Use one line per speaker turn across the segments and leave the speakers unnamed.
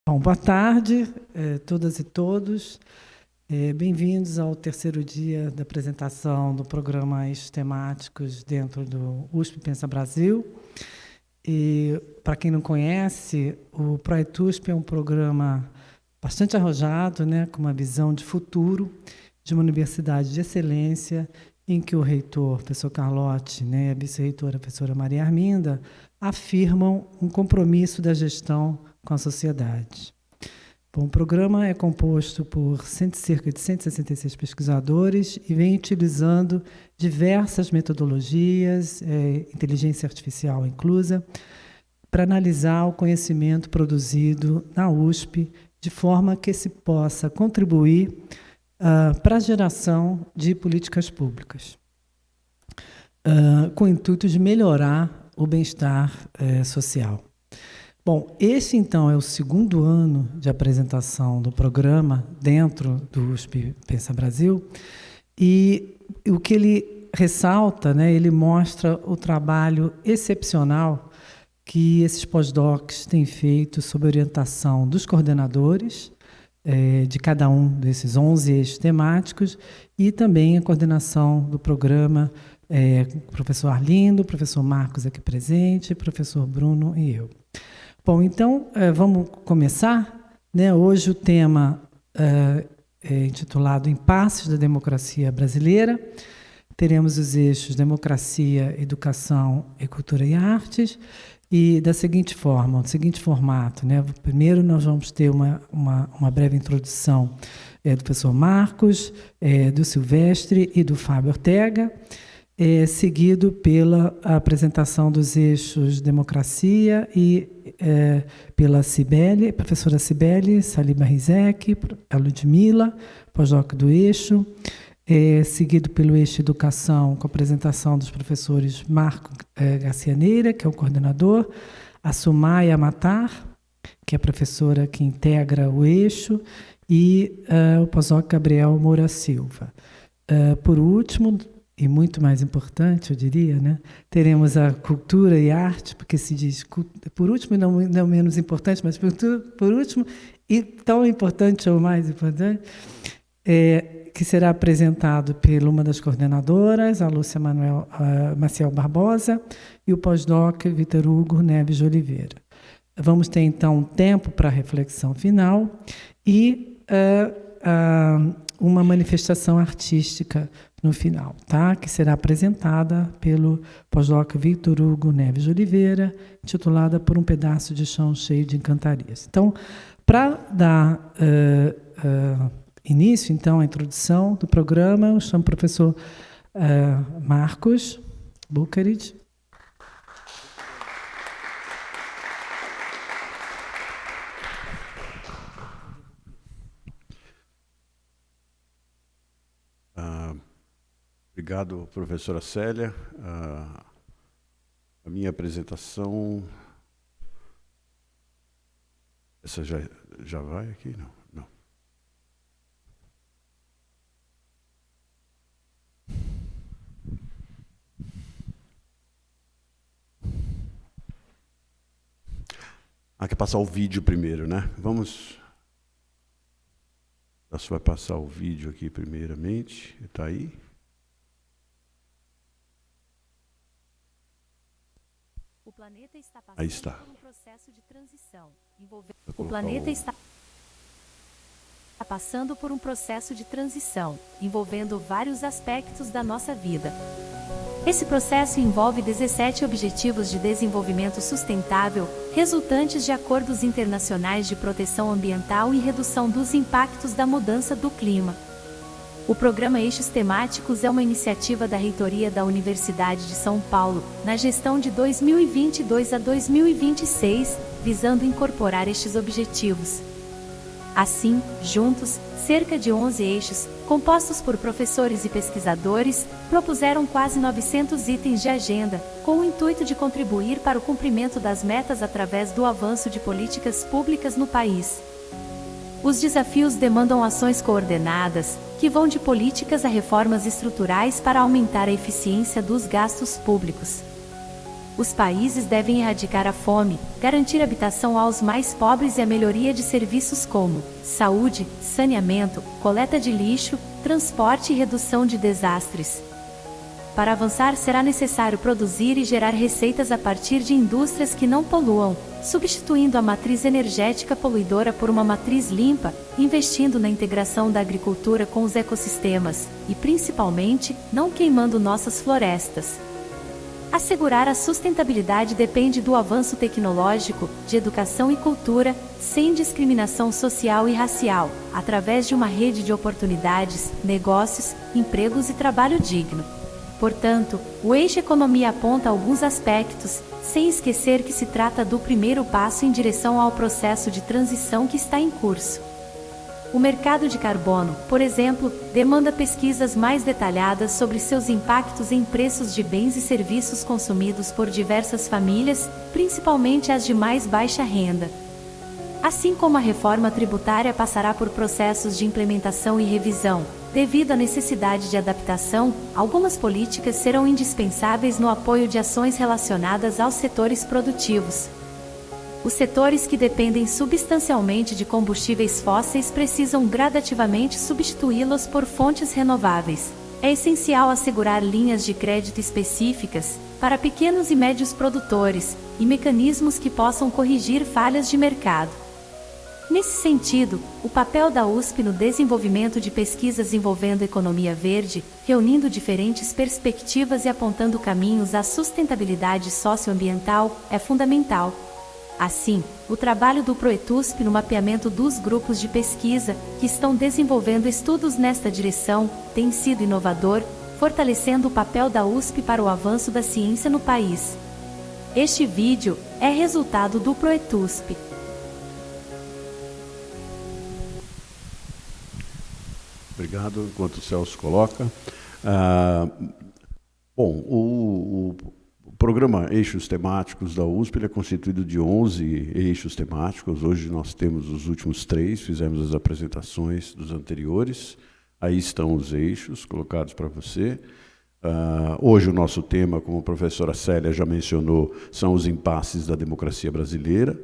Bom, boa tarde, todas e todos. Bem-vindos ao terceiro dia da apresentação do programa Eixos Temáticos dentro do USP Pensa Brasil. E, para quem não conhece, o ProEtusp é um programa bastante arrojado, né, com uma visão de futuro de uma universidade de excelência, em que o reitor, professor Carlotti, né, e a vice-reitora, professora Maria Arminda, afirmam um compromisso da gestão com a sociedade. Bom, o programa é composto por cerca de 166 pesquisadores e vem utilizando diversas metodologias, inteligência artificial inclusa, para analisar o conhecimento produzido na USP, de forma que se possa contribuir para a geração de políticas públicas, com o intuito de melhorar o bem-estar social. Bom, esse, então, é o segundo ano de apresentação do programa dentro do USP Pensa Brasil, e o que ele ressalta, né, ele mostra o trabalho excepcional que esses pós-docs têm feito sob orientação dos coordenadores de cada um desses 11 eixos temáticos e também a coordenação do programa, o professor Arlindo, o professor Marcos aqui presente, o professor Bruno e eu. Bom, então, vamos começar, né? Hoje o tema é intitulado Impasses da Democracia Brasileira. Teremos os eixos Democracia, Educação e Cultura e Artes, e da seguinte forma, do seguinte formato, né? Primeiro nós vamos ter uma breve introdução do professor Marcos, do Silvestre e do Fábio Ortega, seguido pela apresentação dos eixos Democracia e pela Cibele, professora Cibele, Saliba Rizek, a Ludmila, pós-doc do eixo, seguido pelo eixo Educação, com a apresentação dos professores Marco Garcianeira, que é o coordenador, a Sumaya Matar, que é a professora que integra o eixo, e o pós-doc Gabriel Moura Silva. Por último, e muito mais importante, eu diria, né, teremos a cultura e arte, porque se diz, por último, e não menos importante, mas por último, e tão importante ou mais importante, que será apresentado por uma das coordenadoras, a Lúcia Maciel Barbosa, e o pós-doc Vitor Hugo Neves de Oliveira. Vamos ter, então, um tempo para a reflexão final e uma manifestação artística no final, tá? Que será apresentada pelo pós-doc Vitor Hugo Neves de Oliveira, intitulada Por um Pedaço de Chão Cheio de Encantarias. Então, para dar início, então, à introdução do programa, eu chamo o professor Marcos Bucarid.
Obrigado, professora Célia. A minha apresentação... Essa já vai aqui? Não. Quer passar o vídeo primeiro, né? Vamos... Você vai passar o vídeo aqui primeiramente. Está aí?
O planeta está passando por um processo de transição. O planeta está passando por um processo de transição, envolvendo vários aspectos da nossa vida. Esse processo envolve 17 Objetivos de Desenvolvimento Sustentável, resultantes de acordos internacionais de proteção ambiental e redução dos impactos da mudança do clima. O programa Eixos Temáticos é uma iniciativa da Reitoria da Universidade de São Paulo, na gestão de 2022 a 2026, visando incorporar estes objetivos. Assim, juntos, cerca de 11 eixos, compostos por professores e pesquisadores, propuseram quase 900 itens de agenda, com o intuito de contribuir para o cumprimento das metas através do avanço de políticas públicas no país. Os desafios demandam ações coordenadas, que vão de políticas a reformas estruturais para aumentar a eficiência dos gastos públicos. Os países devem erradicar a fome, garantir habitação aos mais pobres e a melhoria de serviços como saúde, saneamento, coleta de lixo, transporte e redução de desastres. Para avançar, será necessário produzir e gerar receitas a partir de indústrias que não poluam, substituindo a matriz energética poluidora por uma matriz limpa, investindo na integração da agricultura com os ecossistemas, e principalmente, não queimando nossas florestas. Assegurar a sustentabilidade depende do avanço tecnológico, de educação e cultura, sem discriminação social e racial, através de uma rede de oportunidades, negócios, empregos e trabalho digno. Portanto, o eixo economia aponta alguns aspectos, sem esquecer que se trata do primeiro passo em direção ao processo de transição que está em curso. O mercado de carbono, por exemplo, demanda pesquisas mais detalhadas sobre seus impactos em preços de bens e serviços consumidos por diversas famílias, principalmente as de mais baixa renda. Assim como a reforma tributária passará por processos de implementação e revisão, devido à necessidade de adaptação, algumas políticas serão indispensáveis no apoio de ações relacionadas aos setores produtivos. Os setores que dependem substancialmente de combustíveis fósseis precisam gradativamente substituí-los por fontes renováveis. É essencial assegurar linhas de crédito específicas para pequenos e médios produtores e mecanismos que possam corrigir falhas de mercado. Nesse sentido, o papel da USP no desenvolvimento de pesquisas envolvendo economia verde, reunindo diferentes perspectivas e apontando caminhos à sustentabilidade socioambiental, é fundamental. Assim, o trabalho do ProEtusp no mapeamento dos grupos de pesquisa que estão desenvolvendo estudos nesta direção tem sido inovador, fortalecendo o papel da USP para o avanço da ciência no país. Este vídeo é resultado do ProEtusp.
Obrigado, enquanto o Celso coloca. O programa Eixos Temáticos da USP ele é constituído de 11 eixos temáticos. Hoje nós temos os últimos 3, fizemos as apresentações dos anteriores. Aí estão os eixos colocados para você. Hoje o nosso tema, como a professora Célia já mencionou, são os impasses da democracia brasileira.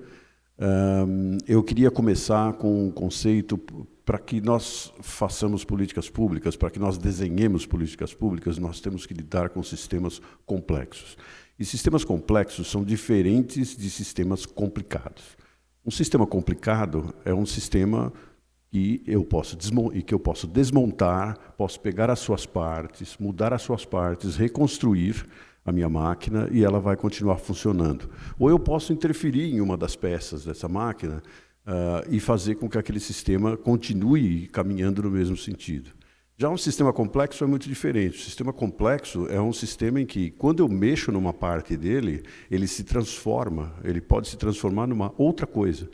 Eu queria começar com um conceito para que nós façamos políticas públicas, para que nós desenhemos políticas públicas, nós temos que lidar com sistemas complexos. E sistemas complexos são diferentes de sistemas complicados. Um sistema complicado é um sistema que eu posso desmontar, posso pegar as suas partes, mudar as suas partes, reconstruir a minha máquina e ela vai continuar funcionando. Ou eu posso interferir em uma das peças dessa máquina e fazer com que aquele sistema continue caminhando no mesmo sentido. Já um sistema complexo é muito diferente. O sistema complexo é um sistema em que, quando eu mexo numa parte dele, ele se transforma, ele pode se transformar numa outra coisa.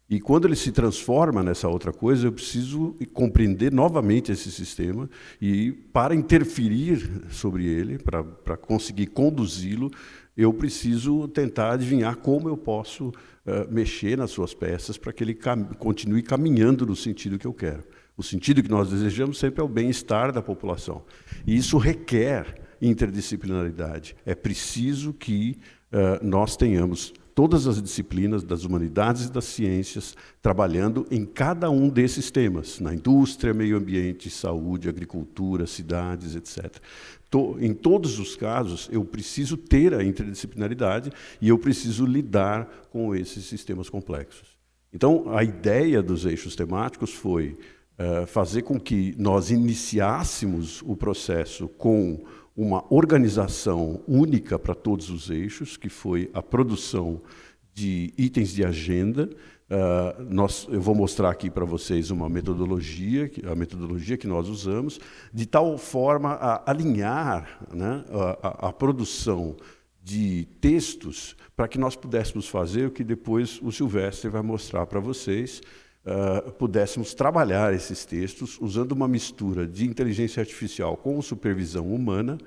E quando ele se transforma nessa outra coisa, eu preciso compreender novamente esse sistema e, para interferir sobre ele, para conseguir conduzi-lo, eu preciso tentar adivinhar como eu posso mexer nas suas peças para que ele continue caminhando no sentido que eu quero. O sentido que nós desejamos sempre é o bem-estar da população. E isso requer interdisciplinaridade. É preciso que nós tenhamos todas as disciplinas das humanidades e das ciências trabalhando em cada um desses temas, na indústria, meio ambiente, saúde, agricultura, cidades, etc. Em todos os casos, eu preciso ter a interdisciplinaridade e eu preciso lidar com esses sistemas complexos. Então, a ideia dos eixos temáticos foi fazer com que nós iniciássemos o processo com uma organização única para todos os eixos, que foi a produção de itens de agenda. Eu vou mostrar aqui para vocês uma metodologia, a metodologia que nós usamos, de tal forma a alinhar, né, a produção de textos para que nós pudéssemos fazer o que depois o Silvestre vai mostrar para vocês, pudéssemos trabalhar esses textos usando uma mistura de inteligência artificial com supervisão humana,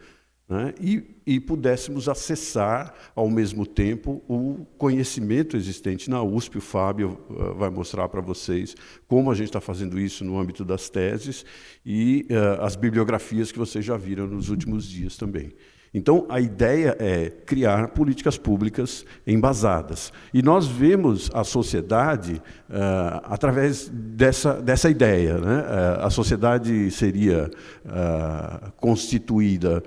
né, e pudéssemos acessar, ao mesmo tempo, o conhecimento existente na USP. O Fábio vai mostrar para vocês como a gente está fazendo isso no âmbito das teses e as bibliografias que vocês já viram nos últimos dias também. Então, a ideia é criar políticas públicas embasadas. E nós vemos a sociedade através dessa ideia, né? A sociedade seria constituída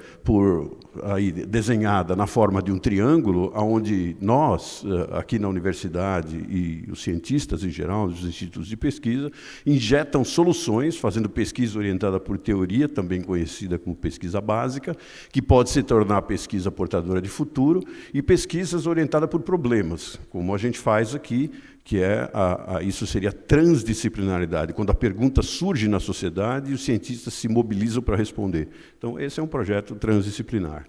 desenhada na forma de um triângulo, onde nós, aqui na universidade, e os cientistas em geral, os institutos de pesquisa, injetam soluções, fazendo pesquisa orientada por teoria, também conhecida como pesquisa básica, que pode se tornar pesquisa portadora de futuro, e pesquisas orientadas por problemas, como a gente faz aqui, que isso seria transdisciplinaridade, quando a pergunta surge na sociedade e os cientistas se mobilizam para responder. Então, esse é um projeto transdisciplinar.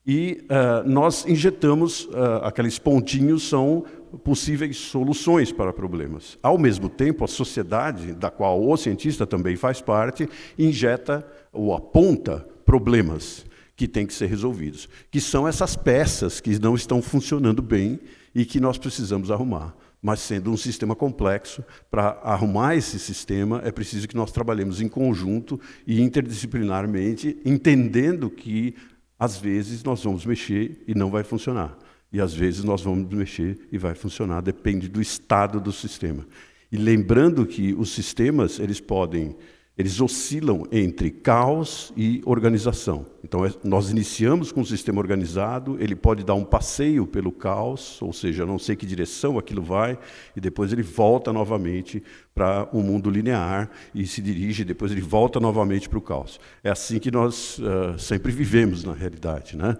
E nós injetamos, aqueles pontinhos são possíveis soluções para problemas. Ao mesmo tempo, a sociedade, da qual o cientista também faz parte, injeta ou aponta problemas que têm que ser resolvidos, que são essas peças que não estão funcionando bem e que nós precisamos arrumar. Mas, sendo um sistema complexo, para arrumar esse sistema, é preciso que nós trabalhemos em conjunto e interdisciplinarmente, entendendo que, às vezes, nós vamos mexer e não vai funcionar. E, às vezes, nós vamos mexer e vai funcionar, depende do estado do sistema. E lembrando que os sistemas, eles oscilam entre caos e organização. Então, nós iniciamos com um sistema organizado, ele pode dar um passeio pelo caos, ou seja, eu não sei que direção aquilo vai, e depois ele volta novamente para um mundo linear, e se dirige, e depois ele volta novamente para o caos. É assim que nós sempre vivemos, na realidade, né?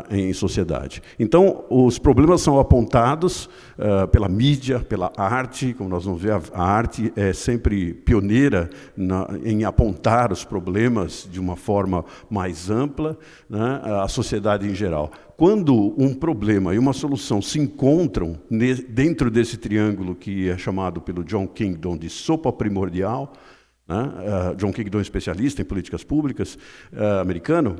Em sociedade. Então, os problemas são apontados pela mídia, pela arte, como nós vamos ver, a arte é sempre pioneira em apontar os problemas de uma forma mais ampla, né, a sociedade em geral. Quando um problema e uma solução se encontram dentro desse triângulo que é chamado pelo John Kingdon de sopa primordial, né, John Kingdon, especialista em políticas públicas americano,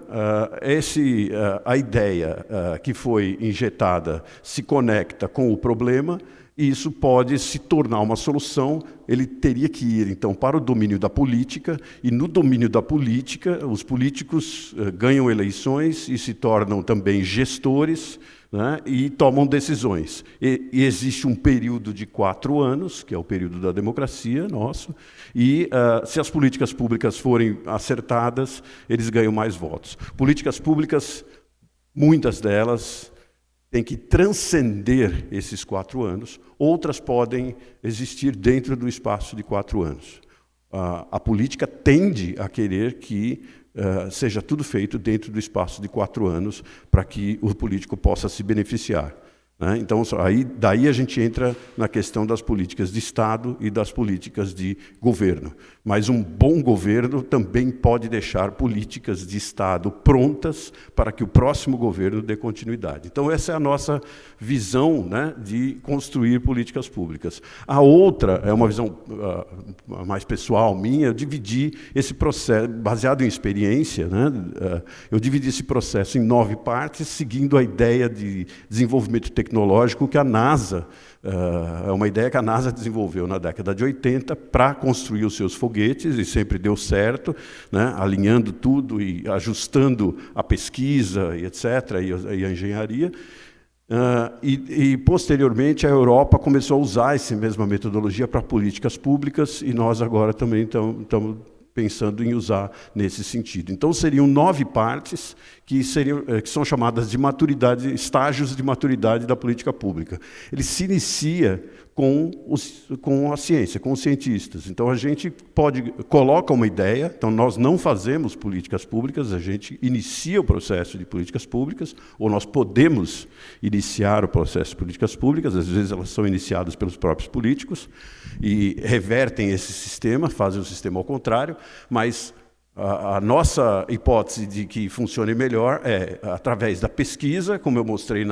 a ideia que foi injetada se conecta com o problema, e isso pode se tornar uma solução. Ele teria que ir, então, para o domínio da política, e no domínio da política, os políticos ganham eleições e se tornam também gestores, né, e tomam decisões. E existe um período de 4 anos, que é o período da democracia nosso, e se as políticas públicas forem acertadas, eles ganham mais votos. Políticas públicas, muitas delas, tem que transcender esses 4 anos, outras podem existir dentro do espaço de 4 anos. A política tende a querer que seja tudo feito dentro do espaço de 4 anos para que o político possa se beneficiar. Né? Então, daí a gente entra na questão das políticas de Estado e das políticas de governo. Mas um bom governo também pode deixar políticas de Estado prontas para que o próximo governo dê continuidade. Então, essa é a nossa visão, né, de construir políticas públicas. A outra é uma visão mais pessoal minha. Eu dividi esse processo, baseado em experiência, né, eu dividi esse processo em 9 partes, seguindo a ideia de desenvolvimento tecnológico que a NASA, é uma ideia que a NASA desenvolveu na década de 80 para construir os seus foguetes, e sempre deu certo, né, alinhando tudo e ajustando a pesquisa, e etc., e a engenharia. E posteriormente, a Europa começou a usar essa mesma metodologia para políticas públicas, e nós agora também estamos pensando em usar nesse sentido. Então, seriam 9 partes que são chamadas de maturidade, estágios de maturidade da política pública. Ele se inicia com a ciência, com os cientistas. Então, a gente coloca uma ideia. Então, nós não fazemos políticas públicas, a gente inicia o processo de políticas públicas, ou nós podemos iniciar o processo de políticas públicas, às vezes elas são iniciadas pelos próprios políticos, e revertem esse sistema, fazem o sistema ao contrário, mas a nossa hipótese de que funcione melhor é através da pesquisa, como eu mostrei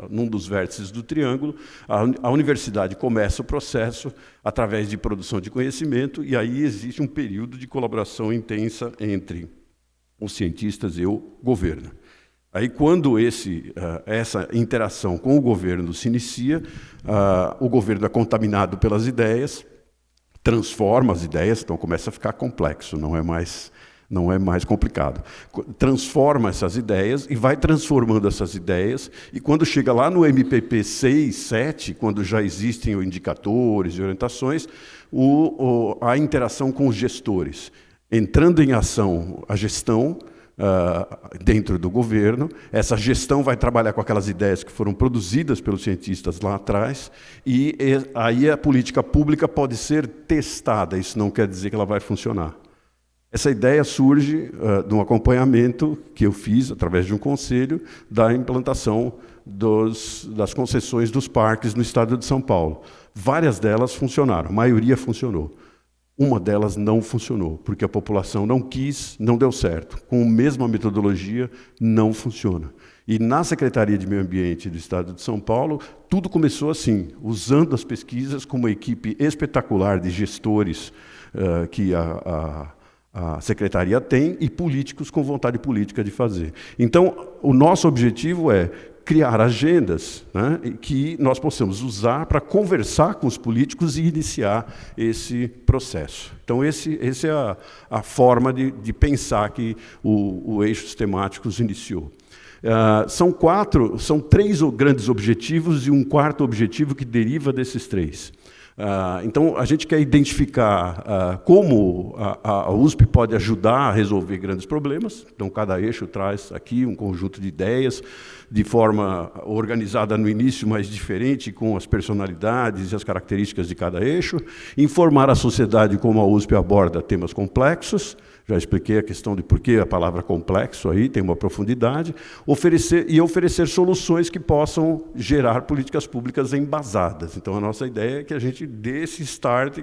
num dos vértices do triângulo. A universidade começa o processo através de produção de conhecimento, e aí existe um período de colaboração intensa entre os cientistas e o governo. Aí, quando essa interação com o governo se inicia, o governo é contaminado pelas ideias, transforma as ideias, então começa a ficar complexo, não é mais Não é mais complicado. Transforma essas ideias e vai transformando essas ideias, e quando chega lá no MPP 6, 7, quando já existem indicadores e orientações, a interação com os gestores. Entrando em ação a gestão dentro do governo, essa gestão vai trabalhar com aquelas ideias que foram produzidas pelos cientistas lá atrás, e aí a política pública pode ser testada, isso não quer dizer que ela vai funcionar. Essa ideia surge de um acompanhamento que eu fiz, através de um conselho, da implantação das concessões dos parques no estado de São Paulo. Várias delas funcionaram, a maioria funcionou. Uma delas não funcionou, porque a população não quis, não deu certo. Com a mesma metodologia, não funciona. E na Secretaria de Meio Ambiente do Estado de São Paulo, tudo começou assim, usando as pesquisas com uma equipe espetacular de gestores que a Secretaria tem e políticos com vontade política de fazer. Então, o nosso objetivo é criar agendas, né, que nós possamos usar para conversar com os políticos e iniciar esse processo. Então, essa é a forma de pensar que o Eixos Temáticos iniciou. São 3 grandes objetivos e um quarto objetivo que deriva desses 3. Então, a gente quer identificar como a USP pode ajudar a resolver grandes problemas. Então, cada eixo traz aqui um conjunto de ideias, de forma organizada no início, mas diferente, com as personalidades e as características de cada eixo. Informar a sociedade como a USP aborda temas complexos. Já expliquei a questão de por que a palavra complexo aí tem uma profundidade. Oferecer soluções que possam gerar políticas públicas embasadas. Então, a nossa ideia é que a gente dê esse start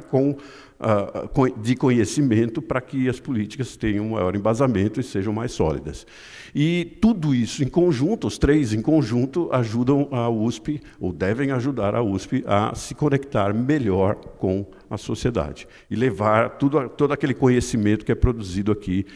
de conhecimento para que as políticas tenham um maior embasamento e sejam mais sólidas. E tudo isso em conjunto, os 3 em conjunto, ajudam a USP, ou devem ajudar a USP, a se conectar melhor com a sociedade e levar todo aquele conhecimento que é produzido aqui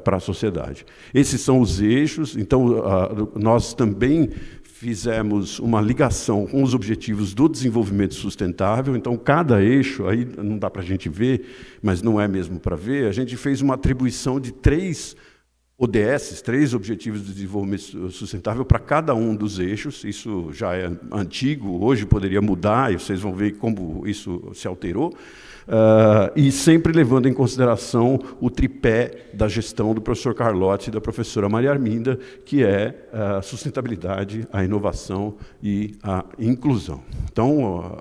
para a sociedade. Esses são os eixos. Então, nós também fizemos uma ligação com os objetivos do desenvolvimento sustentável. Então, cada eixo, aí não dá para a gente ver, mas não é mesmo para ver, a gente fez uma atribuição de 3 ODS, 3 Objetivos de Desenvolvimento Sustentável para cada um dos eixos. Isso já é antigo, hoje poderia mudar, e vocês vão ver como isso se alterou. E sempre levando em consideração o tripé da gestão do professor Carlotti e da professora Maria Arminda, que é a sustentabilidade, a inovação e a inclusão. Então,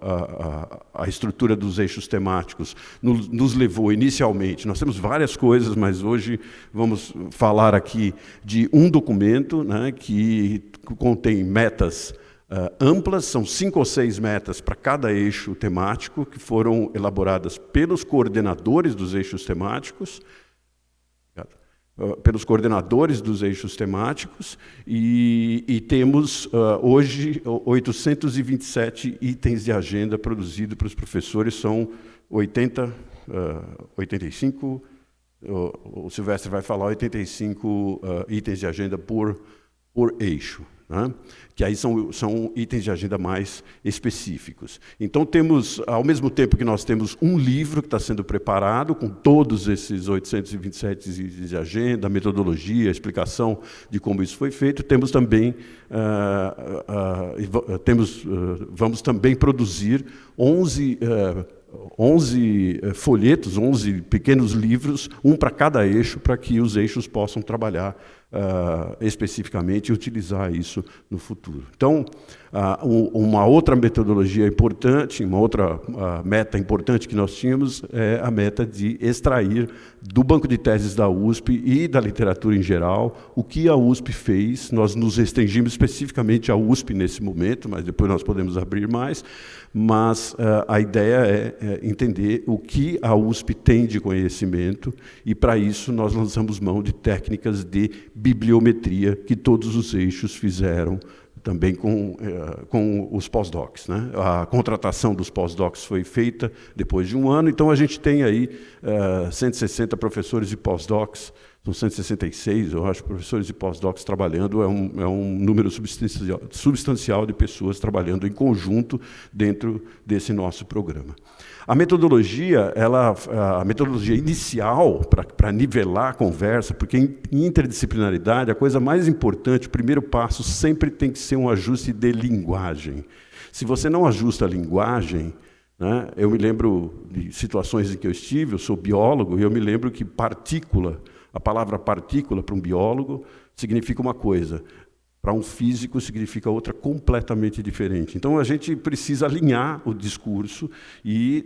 a estrutura dos eixos temáticos nos levou inicialmente, nós temos várias coisas, mas hoje vamos falar aqui de um documento, né, que contém metas amplas, são 5 ou 6 metas para cada eixo temático, que foram elaboradas pelos coordenadores dos eixos temáticos, e temos hoje 827 itens de agenda produzidos para os professores, são 85, o Silvestre vai falar, 85 itens de agenda por eixo. Né? Que aí são itens de agenda mais específicos. Então, temos, ao mesmo tempo que nós temos um livro que está sendo preparado, com todos esses 827 itens de agenda, a metodologia, a explicação de como isso foi feito, temos também, vamos também produzir 11 folhetos, 11 pequenos livros, um para cada eixo, para que os eixos possam trabalhar especificamente e utilizar isso no futuro. Então, uma outra metodologia importante, uma outra meta importante que nós tínhamos é a meta de extrair do banco de teses da USP e da literatura em geral o que a USP fez. Nós nos restringimos especificamente à USP nesse momento, mas depois nós podemos abrir mais. Mas a ideia é entender o que a USP tem de conhecimento, e para isso nós lançamos mão de técnicas de bibliometria que todos os eixos fizeram, também com os pós-docs, né? A contratação dos pós-docs foi feita depois de um ano, então a gente tem aí 160 professores e pós-docs são 166, eu acho, professores e pós-docs trabalhando, é um número substancial de pessoas trabalhando em conjunto dentro desse nosso programa. A metodologia inicial, para nivelar a conversa, porque em interdisciplinaridade, a coisa mais importante, o primeiro passo, sempre tem que ser um ajuste de linguagem. Se você não ajusta a linguagem, né, eu me lembro de situações em que eu estive, eu sou biólogo, e eu me lembro que a palavra partícula para um biólogo significa uma coisa, para um físico significa outra completamente diferente. Então, a gente precisa alinhar o discurso e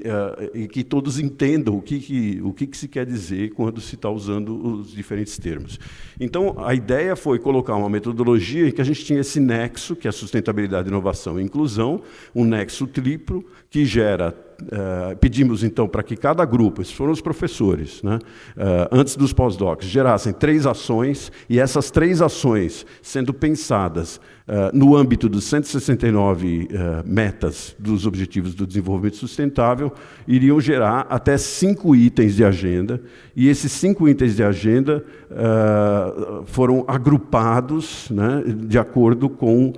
que todos entendam o que se quer dizer quando se está usando os diferentes termos. Então, a ideia foi colocar uma metodologia em que a gente tinha esse nexo, que é a sustentabilidade, inovação e inclusão, um nexo triplo que gera... pedimos, então, para que cada grupo, esses foram os professores, né, antes dos pós-docs, gerassem 3 ações, e essas 3 ações, sendo pensadas no âmbito dos 169 metas dos Objetivos do Desenvolvimento Sustentável, iriam gerar até 5 itens de agenda, e esses 5 itens de agenda foram agrupados, né, de acordo com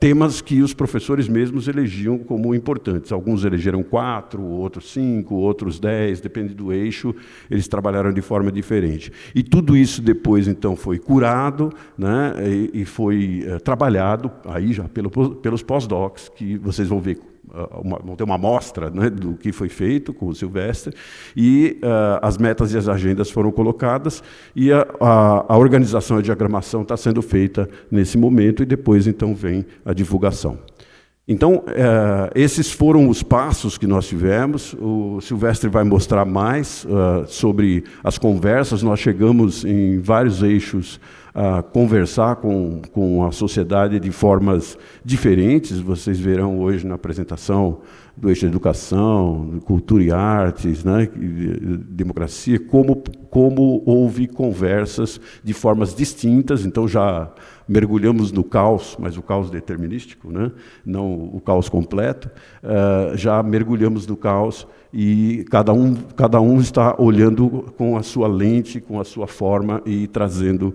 temas que os professores mesmos elegiam como importantes. Alguns elegeram 4, outros 5, outros 10, depende do eixo, eles trabalharam de forma diferente. E tudo isso depois, então, foi curado, né, e foi trabalhado aí já pelos pós-docs, que vocês vão ver, vão ter uma amostra, né, do que foi feito com o Silvestre, e as metas e as agendas foram colocadas, e a organização e a diagramação está sendo feita nesse momento, e depois, então, vem a divulgação. Então, esses foram os passos que nós tivemos. O Silvestre vai mostrar mais sobre as conversas. Nós chegamos em vários eixos a conversar com a sociedade de formas diferentes. Vocês verão hoje na apresentação do eixo de educação, cultura e artes, né, democracia, como houve conversas de formas distintas. Então, já mergulhamos no caos, mas o caos determinístico, né, não o caos completo. Já mergulhamos no caos e cada um está olhando com a sua lente, com a sua forma e trazendo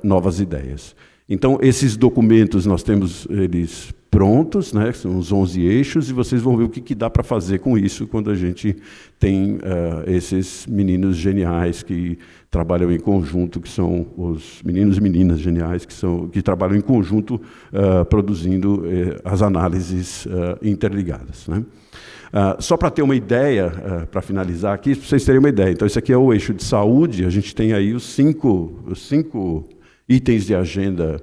novas ideias. Então, esses documentos, nós temos eles prontos, né, são os 11 eixos, e vocês vão ver o que dá para fazer com isso quando a gente tem esses meninos geniais que trabalham em conjunto, que são os meninos e meninas geniais que trabalham em conjunto produzindo as análises interligadas, né? Só para ter uma ideia, para finalizar aqui, para vocês terem uma ideia. Então, esse aqui é o eixo de saúde, a gente tem aí os cinco itens de agenda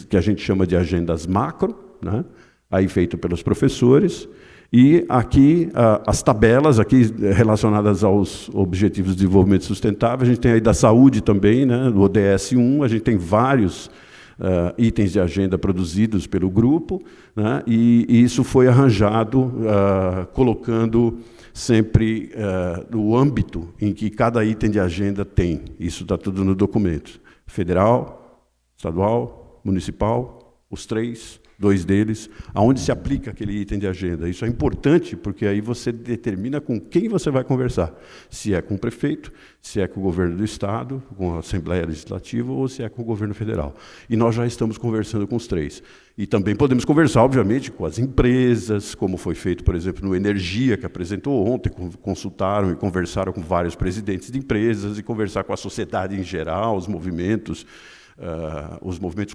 que a gente chama de agendas macro, né? Aí feito pelos professores, e aqui as tabelas aqui relacionadas aos Objetivos de Desenvolvimento Sustentável. A gente tem aí da saúde também, né? Do ODS 1, a gente tem vários itens de agenda produzidos pelo grupo, né? E isso foi arranjado colocando sempre no âmbito em que cada item de agenda tem. Isso está tudo no documento. Federal, estadual, municipal, os 2 deles, aonde se aplica aquele item de agenda. Isso é importante, porque aí você determina com quem você vai conversar. Se é com o prefeito, se é com o governo do Estado, com a Assembleia Legislativa, ou se é com o governo federal. E nós já estamos conversando com os 3. E também podemos conversar, obviamente, com as empresas, como foi feito, por exemplo, no Energia, que apresentou ontem, consultaram e conversaram com vários presidentes de empresas, e conversar com a sociedade em geral, os movimentos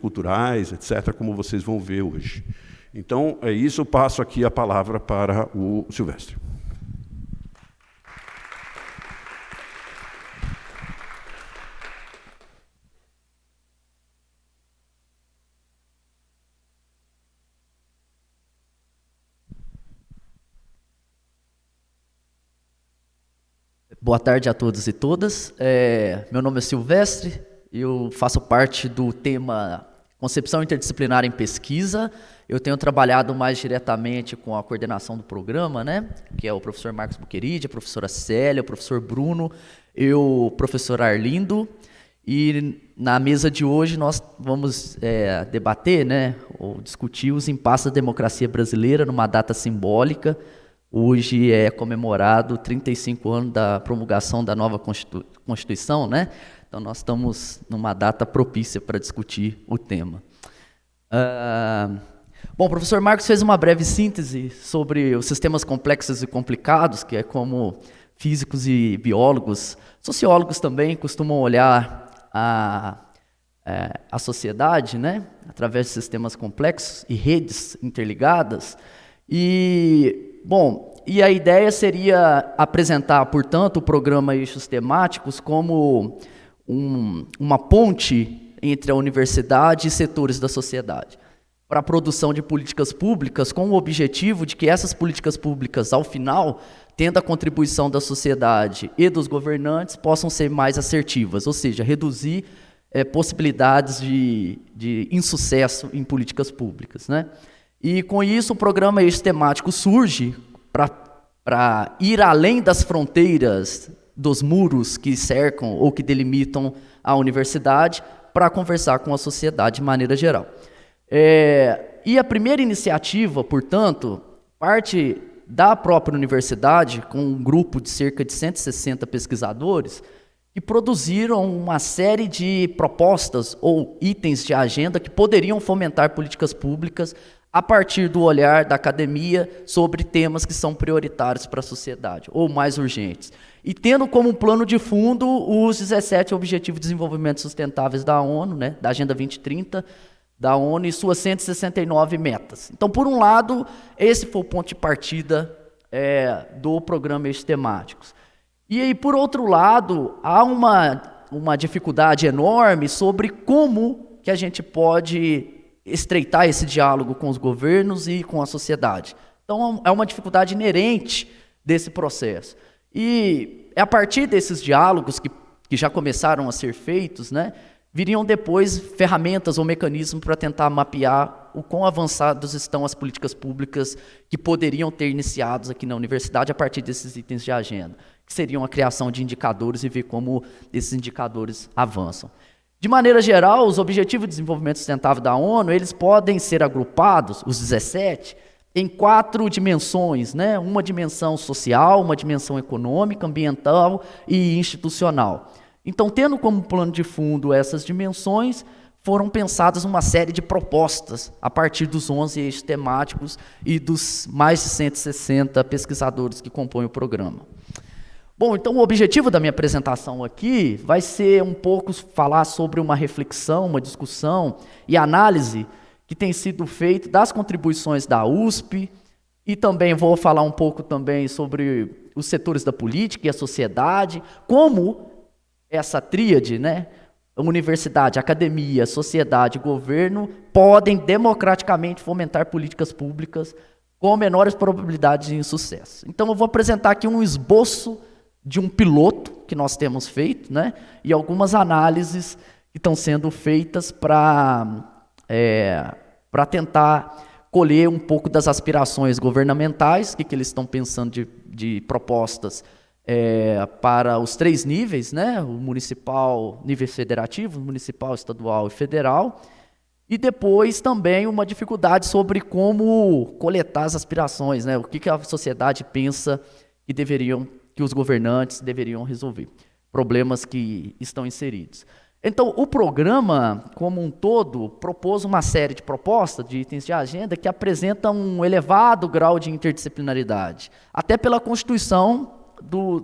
culturais, etc., como vocês vão ver hoje. Então, é isso, eu passo aqui a palavra para o Silvestre.
Boa tarde a todos e todas. Meu nome é Silvestre. Eu faço parte do tema Concepção Interdisciplinar em Pesquisa. Eu tenho trabalhado mais diretamente com a coordenação do programa, né? Que é o professor Marcos Buqueride, a professora Célia, o professor Bruno, eu, o professor Arlindo. E na mesa de hoje nós vamos debater, né, ou discutir os impasses da democracia brasileira numa data simbólica, hoje é comemorado 35 anos da promulgação da nova Constituição, né? Então nós estamos numa data propícia para discutir o tema. Bom, o professor Marcos fez uma breve síntese sobre os sistemas complexos e complicados, que é como físicos e biólogos, sociólogos também costumam olhar a sociedade, né, através de sistemas complexos e redes interligadas. E a ideia seria apresentar, portanto, o programa Eixos Temáticos como uma ponte entre a universidade e setores da sociedade, para a produção de políticas públicas com o objetivo de que essas políticas públicas, ao final, tendo a contribuição da sociedade e dos governantes, possam ser mais assertivas, ou seja, reduzir possibilidades de insucesso em políticas públicas, né? E com isso o programa Eixos Temáticos surge para ir além das fronteiras dos muros que cercam ou que delimitam a universidade, para conversar com a sociedade de maneira geral. E a primeira iniciativa, portanto, parte da própria universidade, com um grupo de cerca de 160 pesquisadores, que produziram uma série de propostas ou itens de agenda que poderiam fomentar políticas públicas a partir do olhar da academia sobre temas que são prioritários para a sociedade, ou mais urgentes. E tendo como plano de fundo os 17 Objetivos de Desenvolvimento Sustentáveis da ONU, né, da Agenda 2030, da ONU e suas 169 metas. Então, por um lado, esse foi o ponto de partida do programa Eixos Temáticos. E aí, por outro lado, há uma dificuldade enorme sobre como que a gente pode estreitar esse diálogo com os governos e com a sociedade. Então, é uma dificuldade inerente desse processo. E é a partir desses diálogos que já começaram a ser feitos, né, viriam depois ferramentas ou mecanismos para tentar mapear o quão avançadas estão as políticas públicas que poderiam ter iniciados aqui na universidade a partir desses itens de agenda, que seriam a criação de indicadores e ver como esses indicadores avançam. De maneira geral, os Objetivos de Desenvolvimento Sustentável da ONU, eles podem ser agrupados, os 17, em 4 dimensões, né? Uma dimensão social, uma dimensão econômica, ambiental e institucional. Então, tendo como plano de fundo essas dimensões, foram pensadas uma série de propostas a partir dos 11 eixos temáticos e dos mais de 160 pesquisadores que compõem o programa. Bom, então o objetivo da minha apresentação aqui vai ser um pouco falar sobre uma reflexão, uma discussão e análise que tem sido feita das contribuições da USP, e também vou falar um pouco também sobre os setores da política e a sociedade, como essa tríade, né, universidade, academia, sociedade e governo, podem democraticamente fomentar políticas públicas com menores probabilidades de insucesso. Então eu vou apresentar aqui um esboço de um piloto que nós temos feito, né, e algumas análises que estão sendo feitas para tentar colher um pouco das aspirações governamentais, o que eles estão pensando de propostas para os 3 níveis, né, o municipal, nível federativo, municipal, estadual e federal, e depois também uma dificuldade sobre como coletar as aspirações, né, o que a sociedade pensa que os governantes deveriam resolver, problemas que estão inseridos. Então, o programa, como um todo, propôs uma série de propostas, de itens de agenda, que apresentam um elevado grau de interdisciplinaridade, até pela constituição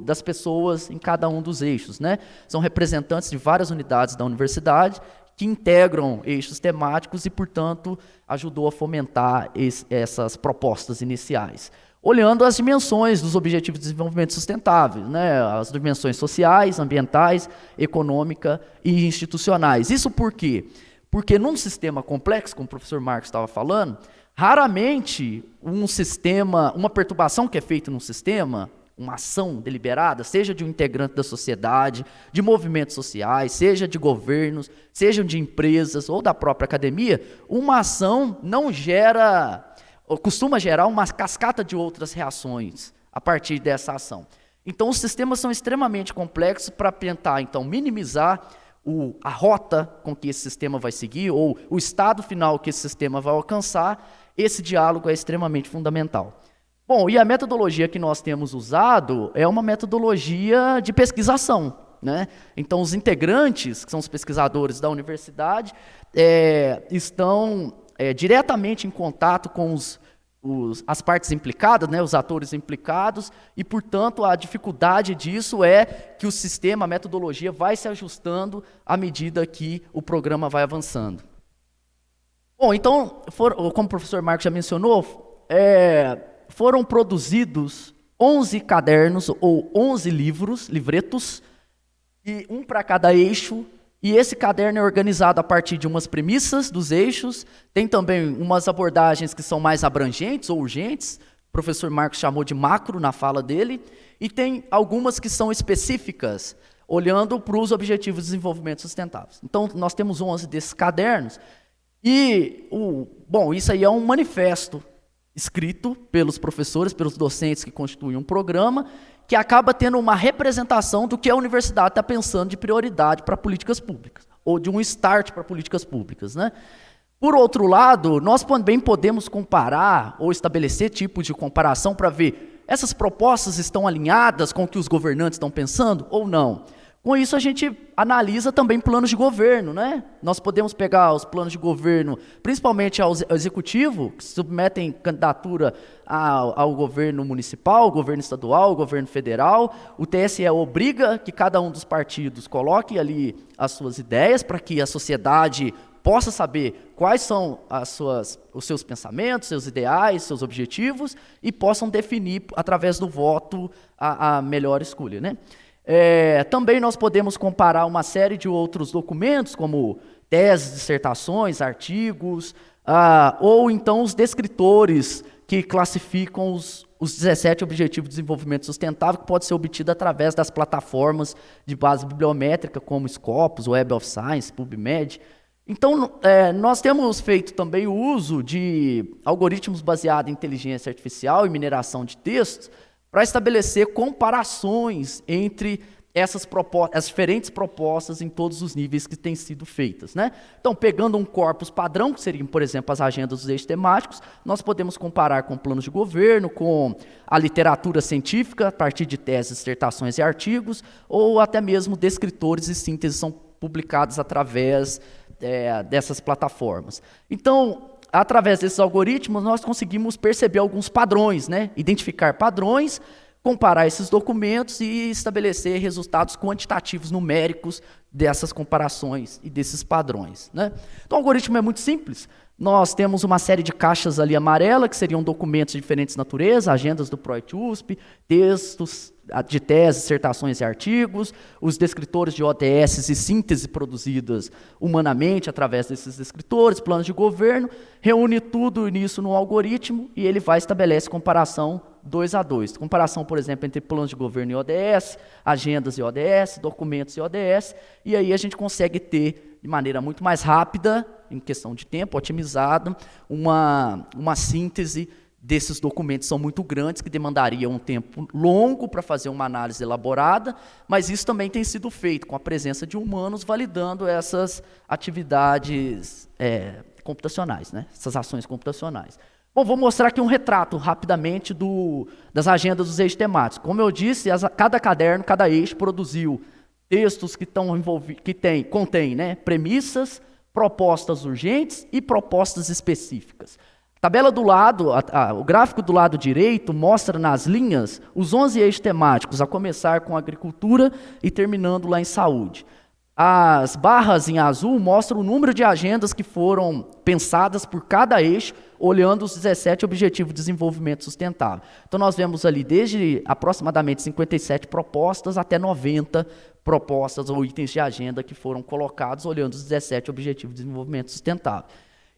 das pessoas em cada um dos eixos, né? São representantes de várias unidades da universidade que integram eixos temáticos e, portanto, ajudou a fomentar essas propostas iniciais. Olhando as dimensões dos Objetivos de Desenvolvimento Sustentável, né? As dimensões sociais, ambientais, econômica e institucionais. Isso por quê? Porque num sistema complexo, como o professor Marcos estava falando, raramente uma perturbação que é feita num sistema, uma ação deliberada, seja de um integrante da sociedade, de movimentos sociais, seja de governos, sejam de empresas ou da própria academia, uma ação não costuma gerar uma cascata de outras reações a partir dessa ação. Então, os sistemas são extremamente complexos para tentar, então, minimizar a rota com que esse sistema vai seguir ou o estado final que esse sistema vai alcançar. Esse diálogo é extremamente fundamental. Bom, e a metodologia que nós temos usado é uma metodologia de pesquisação, né? Então, os integrantes, que são os pesquisadores da universidade, estão diretamente em contato com as partes implicadas, né, os atores implicados, e, portanto, a dificuldade disso é que o sistema, a metodologia, vai se ajustando à medida que o programa vai avançando. Bom, então, como o professor Marcos já mencionou, foram produzidos 11 cadernos ou 11 livretos, e um para cada eixo. E esse caderno é organizado a partir de umas premissas dos eixos, tem também umas abordagens que são mais abrangentes ou urgentes, o professor Marcos chamou de macro na fala dele, e tem algumas que são específicas, olhando para os Objetivos de Desenvolvimento Sustentáveis. Então, nós temos 11 desses cadernos, e, isso aí é um manifesto escrito pelos professores, pelos docentes que constituem um programa, que acaba tendo uma representação do que a universidade está pensando de prioridade para políticas públicas, ou de um start para políticas públicas, né? Por outro lado, nós também podemos comparar ou estabelecer tipos de comparação para ver essas propostas estão alinhadas com o que os governantes estão pensando ou não. Com isso, a gente analisa também planos de governo, né? Nós podemos pegar os planos de governo, principalmente ao executivo, que submetem candidatura ao governo municipal, ao governo estadual, ao governo federal. O TSE obriga que cada um dos partidos coloque ali as suas ideias para que a sociedade possa saber quais são os seus pensamentos, seus ideais, seus objetivos e possam definir, através do voto, a melhor escolha, né? Também nós podemos comparar uma série de outros documentos, como teses, dissertações, artigos, ou então os descritores que classificam os 17 Objetivos de Desenvolvimento Sustentável, que pode ser obtido através das plataformas de base bibliométrica, como Scopus, Web of Science, PubMed. Então, nós temos feito também o uso de algoritmos baseados em inteligência artificial e mineração de textos, para estabelecer comparações entre as diferentes propostas em todos os níveis que têm sido feitas, né? Então, pegando um corpus padrão, que seriam, por exemplo, as agendas dos eixos temáticos, nós podemos comparar com planos de governo, com a literatura científica, a partir de teses, dissertações e artigos, ou até mesmo descritores e sínteses são publicados através dessas plataformas. Então, através desses algoritmos, nós conseguimos perceber alguns padrões, né? Identificar padrões, comparar esses documentos e estabelecer resultados quantitativos numéricos dessas comparações e desses padrões, né? Então, o algoritmo é muito simples. Nós temos uma série de caixas ali amarela, que seriam documentos de diferentes naturezas, agendas do PROIT-USP, textos de teses, dissertações e artigos, os descritores de ODS e síntese produzidas humanamente através desses descritores, planos de governo, reúne tudo nisso num algoritmo e ele vai estabelecer comparação 2 a 2. Comparação, por exemplo, entre planos de governo e ODS, agendas e ODS, documentos e ODS, e aí a gente consegue ter, de maneira muito mais rápida, em questão de tempo, otimizada, uma síntese desses documentos. São muito grandes, que demandariam um tempo longo para fazer uma análise elaborada, mas isso também tem sido feito com a presença de humanos validando essas atividades computacionais, né? Essas ações computacionais. Bom, vou mostrar aqui um retrato rapidamente das agendas dos eixos temáticos. Como eu disse, cada caderno, cada eixo produziu textos que contêm, né, premissas, propostas urgentes e propostas específicas. A tabela do lado, o gráfico do lado direito mostra nas linhas os 11 eixos temáticos, a começar com agricultura e terminando lá em saúde. As barras em azul mostram o número de agendas que foram pensadas por cada eixo, olhando os 17 Objetivos de Desenvolvimento Sustentável. Então, nós vemos ali desde aproximadamente 57 propostas até 90 propostas ou itens de agenda que foram colocados, olhando os 17 Objetivos de Desenvolvimento Sustentável.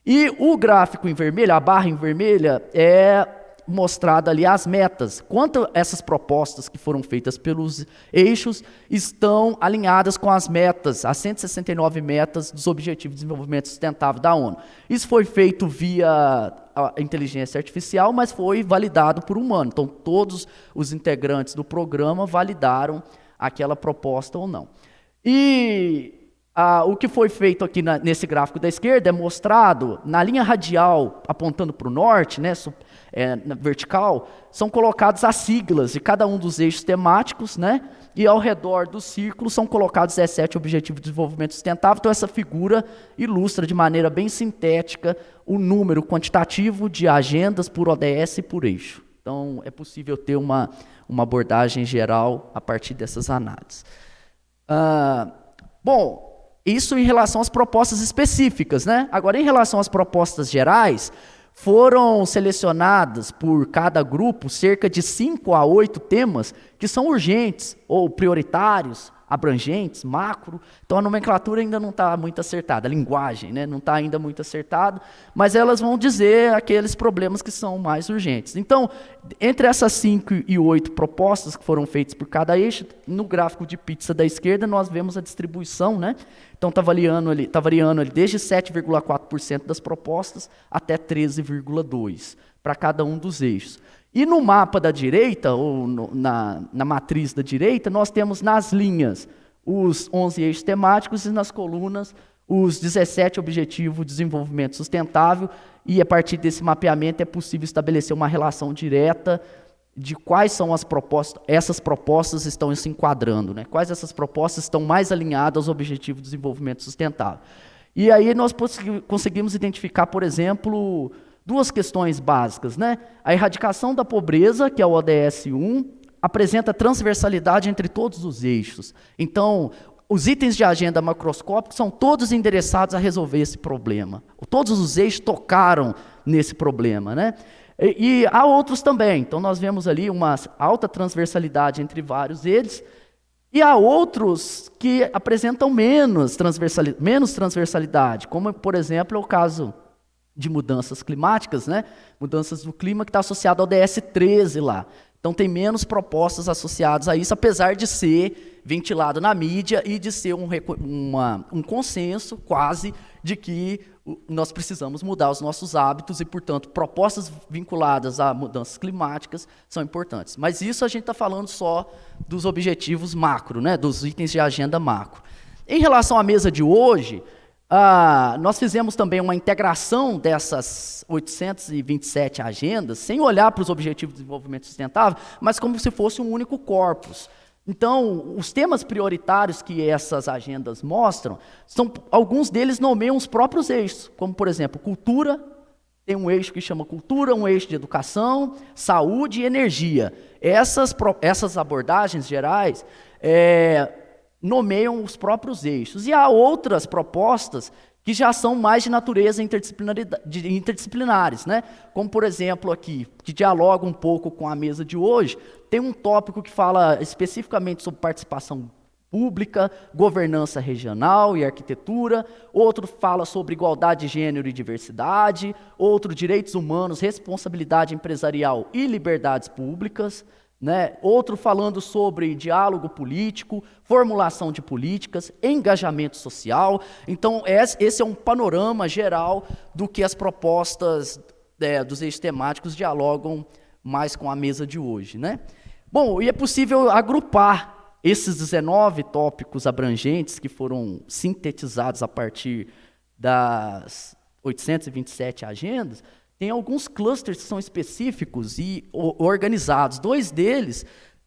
E o gráfico em vermelho, a barra em vermelha, é mostrada ali as metas. Quanto essas propostas que foram feitas pelos eixos estão alinhadas com as metas, as 169 metas dos Objetivos de Desenvolvimento Sustentável da ONU. Isso foi feito via a inteligência artificial, mas foi validado por humano. Então, todos os integrantes do programa validaram aquela proposta ou não. E o que foi feito aqui nesse gráfico da esquerda é mostrado na linha radial apontando para o norte, né, na vertical, são colocadas as siglas de cada um dos eixos temáticos, né, e ao redor do círculo são colocados 17 Objetivos de Desenvolvimento Sustentável. Então essa figura ilustra de maneira bem sintética o número quantitativo de agendas por ODS e por eixo. Então é possível ter uma abordagem geral a partir dessas análises. Bom, isso em relação às propostas específicas, né? Agora, em relação às propostas gerais, foram selecionadas por cada grupo cerca de 5 a 8 temas que são urgentes ou prioritários, abrangentes, macro. Então a nomenclatura ainda não está muito acertada, a linguagem, né, não está ainda muito acertada, mas elas vão dizer aqueles problemas que são mais urgentes. Então, entre essas 5 e 8 propostas que foram feitas por cada eixo, no gráfico de pizza da esquerda nós vemos a distribuição, né? Então está variando ali desde 7,4% das propostas até 13,2% para cada um dos eixos. E no mapa da direita, ou na matriz da direita, nós temos nas linhas os 11 eixos temáticos e nas colunas os 17 Objetivos de Desenvolvimento Sustentável, e a partir desse mapeamento é possível estabelecer uma relação direta de quais são as propostas, essas propostas estão se enquadrando, né? Quais essas propostas estão mais alinhadas aos Objetivos de Desenvolvimento Sustentável. E aí nós conseguimos identificar, por exemplo, duas questões básicas, né? A erradicação da pobreza, que é o ODS 1, apresenta transversalidade entre todos os eixos. Então, os itens de agenda macroscópica são todos endereçados a resolver esse problema. Todos os eixos tocaram nesse problema, né? E há outros também. Então, nós vemos ali uma alta transversalidade entre vários deles, e há outros que apresentam menos transversalidade, como, por exemplo, é o caso de mudanças climáticas, né? Mudanças do clima, que está associado ao ODS 13 lá. Então tem menos propostas associadas a isso, apesar de ser ventilado na mídia e de ser um consenso quase de que nós precisamos mudar os nossos hábitos e, portanto, propostas vinculadas a mudanças climáticas são importantes. Mas isso a gente está falando só dos objetivos macro, né? Dos itens de agenda macro. Em relação à mesa de hoje, nós fizemos também uma integração dessas 827 agendas, sem olhar para os Objetivos de Desenvolvimento Sustentável, mas como se fosse um único corpus. Então, os temas prioritários que essas agendas mostram, alguns deles nomeiam os próprios eixos, como, por exemplo, cultura, tem um eixo que chama cultura, um eixo de educação, saúde e energia. Essas abordagens gerais nomeiam os próprios eixos. E há outras propostas que já são mais de natureza interdisciplinares, né? Como, por exemplo, aqui, que dialoga um pouco com a mesa de hoje, tem um tópico que fala especificamente sobre participação pública, governança regional e arquitetura, outro fala sobre igualdade de gênero e diversidade, outro direitos humanos, responsabilidade empresarial e liberdades públicas, né? Outro falando sobre diálogo político, formulação de políticas, engajamento social. Então, esse é um panorama geral do que as propostas dos eixos temáticos dialogam mais com a mesa de hoje, né? Bom, e é possível agrupar esses 19 tópicos abrangentes que foram sintetizados a partir das 827 agendas. Tem alguns clusters que são específicos e organizados. 2 deles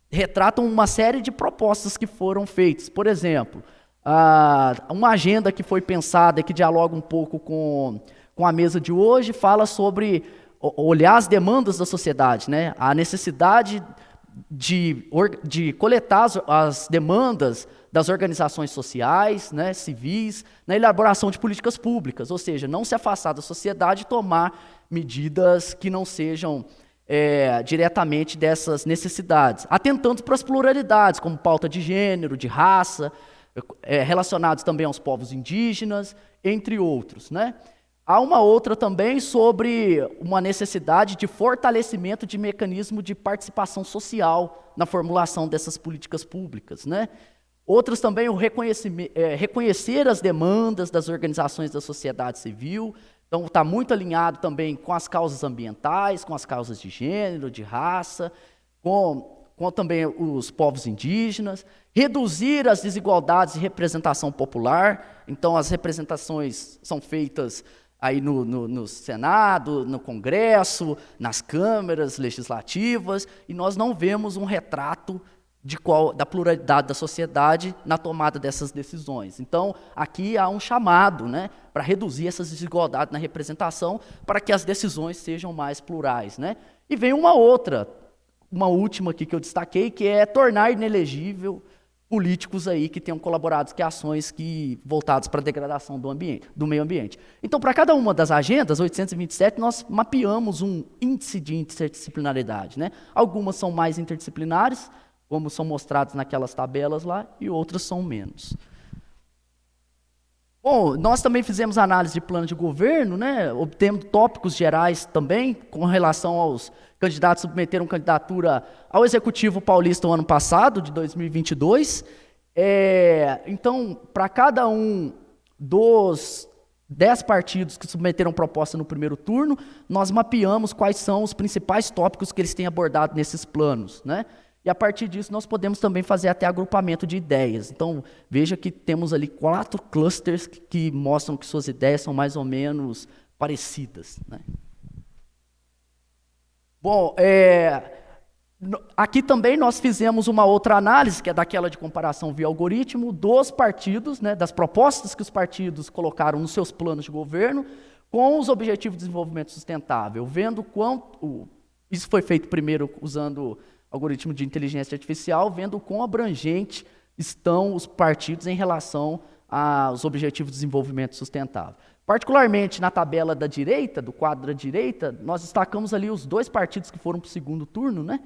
retratam uma série de propostas que foram feitas. Por exemplo, uma agenda que foi pensada e que dialoga um pouco com a mesa de hoje, fala sobre olhar as demandas da sociedade, né? A necessidade de coletar as demandas das organizações sociais, né, civis, na elaboração de políticas públicas, ou seja, não se afastar da sociedade e tomar medidas que não sejam diretamente dessas necessidades, atentando para as pluralidades, como pauta de gênero, de raça, relacionados também aos povos indígenas, entre outros, né? Há uma outra também sobre uma necessidade de fortalecimento de mecanismo de participação social na formulação dessas políticas públicas, né? Outras também, o reconhecer as demandas das organizações da sociedade civil. Então, está muito alinhado também com as causas ambientais, com as causas de gênero, de raça, com com também os povos indígenas, reduzir as desigualdades de representação popular. Então, as representações são feitas aí no Senado, no Congresso, nas câmaras legislativas, e nós não vemos um retrato da pluralidade da sociedade na tomada dessas decisões. Então, aqui há um chamado, né, para reduzir essas desigualdades na representação, para que as decisões sejam mais plurais, né? E vem uma última aqui que eu destaquei, que é tornar inelegível políticos aí que tenham colaborado com ações voltadas para a degradação do meio ambiente. Então, para cada uma das agendas, 827, nós mapeamos um índice de interdisciplinaridade, né? Algumas são mais interdisciplinares, como são mostrados naquelas tabelas lá, e outras são menos. Bom, nós também fizemos análise de plano de governo, né? Obtemos tópicos gerais também, com relação aos candidatos que submeteram candidatura ao Executivo Paulista no ano passado, de 2022. Então, para cada um dos 10 partidos que submeteram proposta no primeiro turno, nós mapeamos quais são os principais tópicos que eles têm abordado nesses planos, né? E a partir disso nós podemos também fazer até agrupamento de ideias. Então, veja que temos ali 4 clusters que mostram que suas ideias são mais ou menos parecidas, né? Bom, aqui também nós fizemos uma outra análise, que é daquela de comparação via algoritmo, dos partidos, né, das propostas que os partidos colocaram nos seus planos de governo, com os Objetivos de Desenvolvimento Sustentável, vendo quanto... Isso foi feito primeiro usando algoritmo de inteligência artificial, vendo quão abrangente estão os partidos em relação aos Objetivos de Desenvolvimento Sustentável. Particularmente na tabela da direita, do quadro da direita, nós destacamos ali os 2 partidos que foram para o segundo turno, né,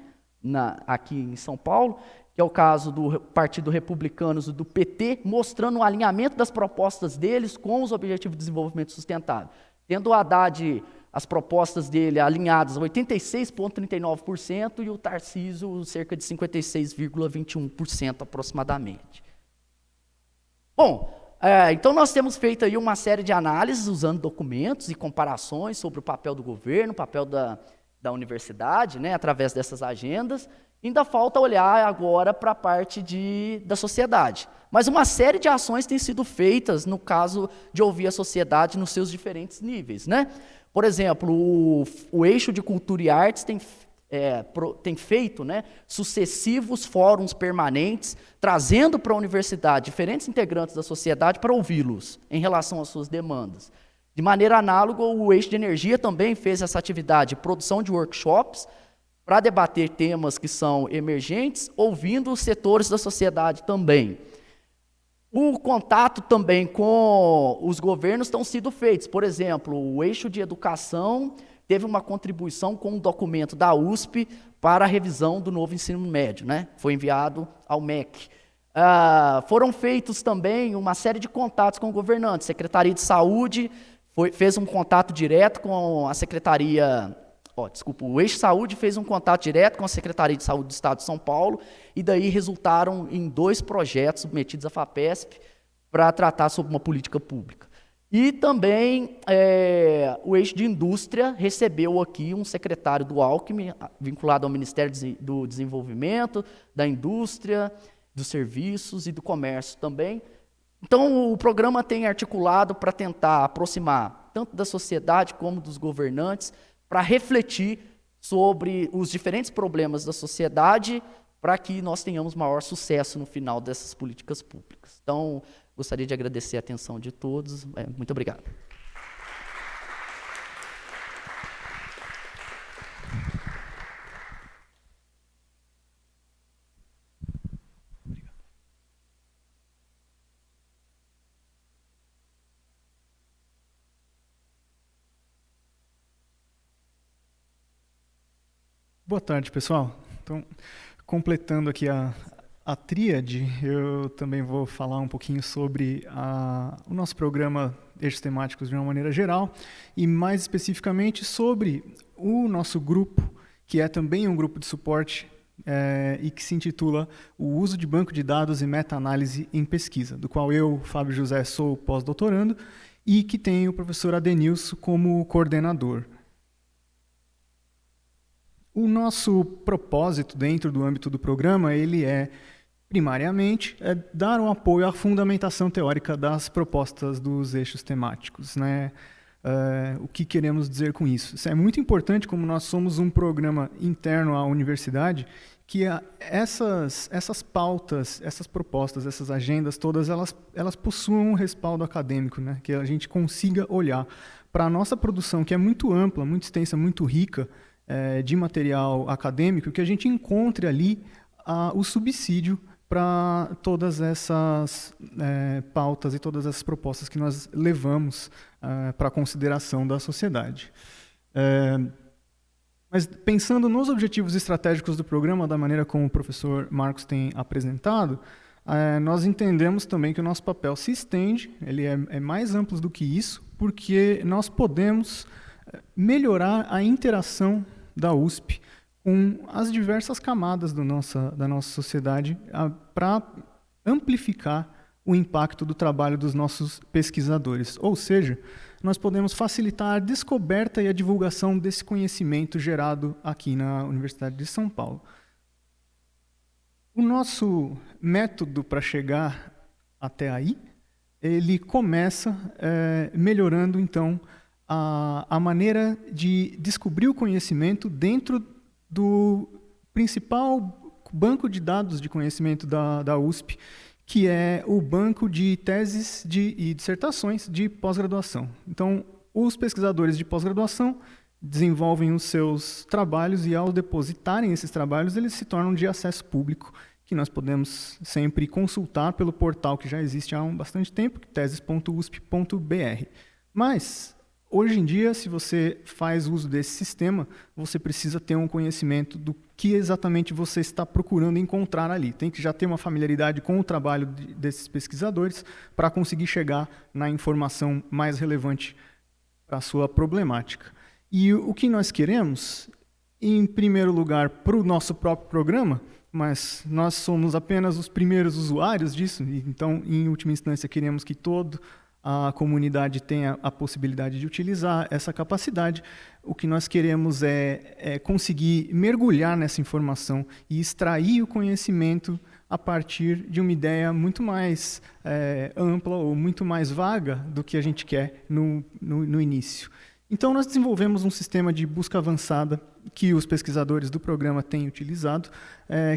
aqui em São Paulo, que é o caso do Partido Republicanos e do PT, mostrando o alinhamento das propostas deles com os Objetivos de Desenvolvimento Sustentável. Tendo o Haddad, as propostas dele alinhadas a 86,39% e o Tarcísio cerca de 56,21% aproximadamente. Bom, então nós temos feito aí uma série de análises usando documentos e comparações sobre o papel do governo, o papel da universidade, né, através dessas agendas. Ainda falta olhar agora para a parte da sociedade. Mas uma série de ações têm sido feitas no caso de ouvir a sociedade nos seus diferentes níveis, né? Por exemplo, o eixo de cultura e artes tem feito, né, sucessivos fóruns permanentes, trazendo para a universidade diferentes integrantes da sociedade para ouvi-los em relação às suas demandas. De maneira análoga, o eixo de energia também fez essa atividade de produção de workshops para debater temas que são emergentes, ouvindo os setores da sociedade também. O contato também com os governos estão sendo feitos. Por exemplo, o eixo de educação teve uma contribuição com um documento da USP para a revisão do novo ensino médio, né? Foi enviado ao MEC. Foram feitos também uma série de contatos com governantes. A Secretaria de Saúde fez um contato direto com a Secretaria... o Eixo Saúde fez um contato direto com a Secretaria de Saúde do Estado de São Paulo e daí resultaram em 2 projetos submetidos à FAPESP para tratar sobre uma política pública. E também o Eixo de Indústria recebeu aqui um secretário do Alckmin, vinculado ao Ministério do Desenvolvimento, da Indústria, dos Serviços e do Comércio também. Então, o programa tem articulado para tentar aproximar tanto da sociedade como dos governantes, para refletir sobre os diferentes problemas da sociedade, para que nós tenhamos maior sucesso no final dessas políticas públicas. Então, gostaria de agradecer a atenção de todos. Muito obrigado.
Boa tarde, pessoal. Então, completando aqui a tríade, eu também vou falar um pouquinho sobre o nosso programa Eixos Temáticos de uma maneira geral e mais especificamente sobre o nosso grupo, que é também um grupo de suporte e que se intitula O Uso de Banco de Dados e Meta-Análise em Pesquisa, do qual eu, Fábio José, sou pós-doutorando e que tem o professor Adenilson como coordenador. O nosso propósito dentro do âmbito do programa, ele primariamente, dar um apoio à fundamentação teórica das propostas dos eixos temáticos, né? O que queremos dizer com isso? Isso é muito importante, como nós somos um programa interno à universidade, que essas pautas, essas propostas, essas agendas todas, elas possuam um respaldo acadêmico, né? Que a gente consiga olhar para a nossa produção, que é muito ampla, muito extensa, muito rica, de material acadêmico, que a gente encontre ali o subsídio para todas essas pautas e todas essas propostas que nós levamos para a consideração da sociedade. Mas pensando nos objetivos estratégicos do programa, da maneira como o professor Marcos tem apresentado, nós entendemos também que o nosso papel se estende, ele é mais amplo do que isso, porque nós podemos melhorar a interação da USP com as diversas camadas da nossa sociedade para amplificar o impacto do trabalho dos nossos pesquisadores. Ou seja, nós podemos facilitar a descoberta e a divulgação desse conhecimento gerado aqui na Universidade de São Paulo. O nosso método para chegar até aí, ele começa melhorando, então, a maneira de descobrir o conhecimento dentro do principal banco de dados de conhecimento da USP, que é o banco de teses e dissertações de pós-graduação. Então, os pesquisadores de pós-graduação desenvolvem os seus trabalhos e, ao depositarem esses trabalhos, eles se tornam de acesso público, que nós podemos sempre consultar pelo portal que já existe há bastante tempo, teses.usp.br. Mas, hoje em dia, se você faz uso desse sistema, você precisa ter um conhecimento do que exatamente você está procurando encontrar ali. Tem que já ter uma familiaridade com o trabalho desses pesquisadores para conseguir chegar na informação mais relevante para a sua problemática. E o que nós queremos, em primeiro lugar, para o nosso próprio programa, mas nós somos apenas os primeiros usuários disso, então, em última instância, queremos que toda a comunidade tenha a possibilidade de utilizar essa capacidade. O que nós queremos é conseguir mergulhar nessa informação e extrair o conhecimento a partir de uma ideia muito mais ampla ou muito mais vaga do que a gente quer no início. Então, nós desenvolvemos um sistema de busca avançada que os pesquisadores do programa têm utilizado,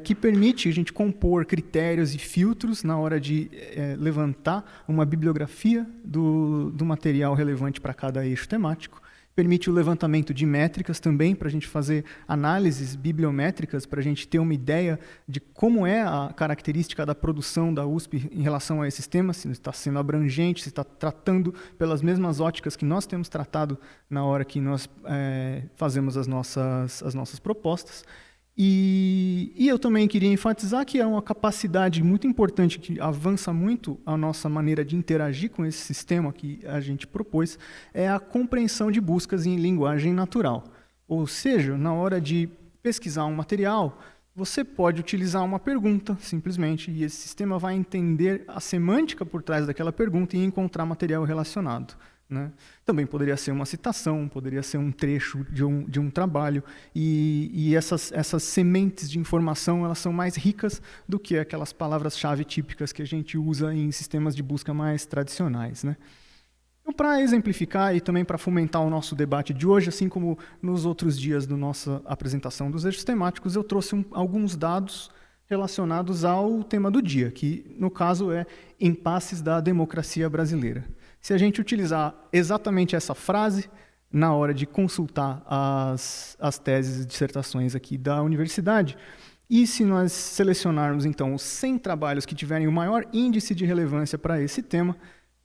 que permite a gente compor critérios e filtros na hora de levantar uma bibliografia do material relevante para cada eixo temático. Permite o levantamento de métricas também, para a gente fazer análises bibliométricas, para a gente ter uma ideia de como é a característica da produção da USP em relação a esses temas, se está sendo abrangente, se está tratando pelas mesmas óticas que nós temos tratado na hora que nós fazemos as nossas propostas. E eu também queria enfatizar que é uma capacidade muito importante que avança muito a nossa maneira de interagir com esse sistema que a gente propôs, é a compreensão de buscas em linguagem natural. Ou seja, na hora de pesquisar um material, você pode utilizar uma pergunta, simplesmente, e esse sistema vai entender a semântica por trás daquela pergunta e encontrar material relacionado, né? Também poderia ser uma citação, poderia ser um trecho de um trabalho, e essas sementes de informação, elas são mais ricas do que aquelas palavras-chave típicas que a gente usa em sistemas de busca mais tradicionais, né? Então, para exemplificar e também para fomentar o nosso debate de hoje, assim como nos outros dias da nossa apresentação dos eixos temáticos, eu trouxe alguns dados relacionados ao tema do dia, que, no caso, é impasses da democracia brasileira. Se a gente utilizar exatamente essa frase na hora de consultar as teses e dissertações aqui da universidade, e se nós selecionarmos, então, os 100 trabalhos que tiverem o maior índice de relevância para esse tema,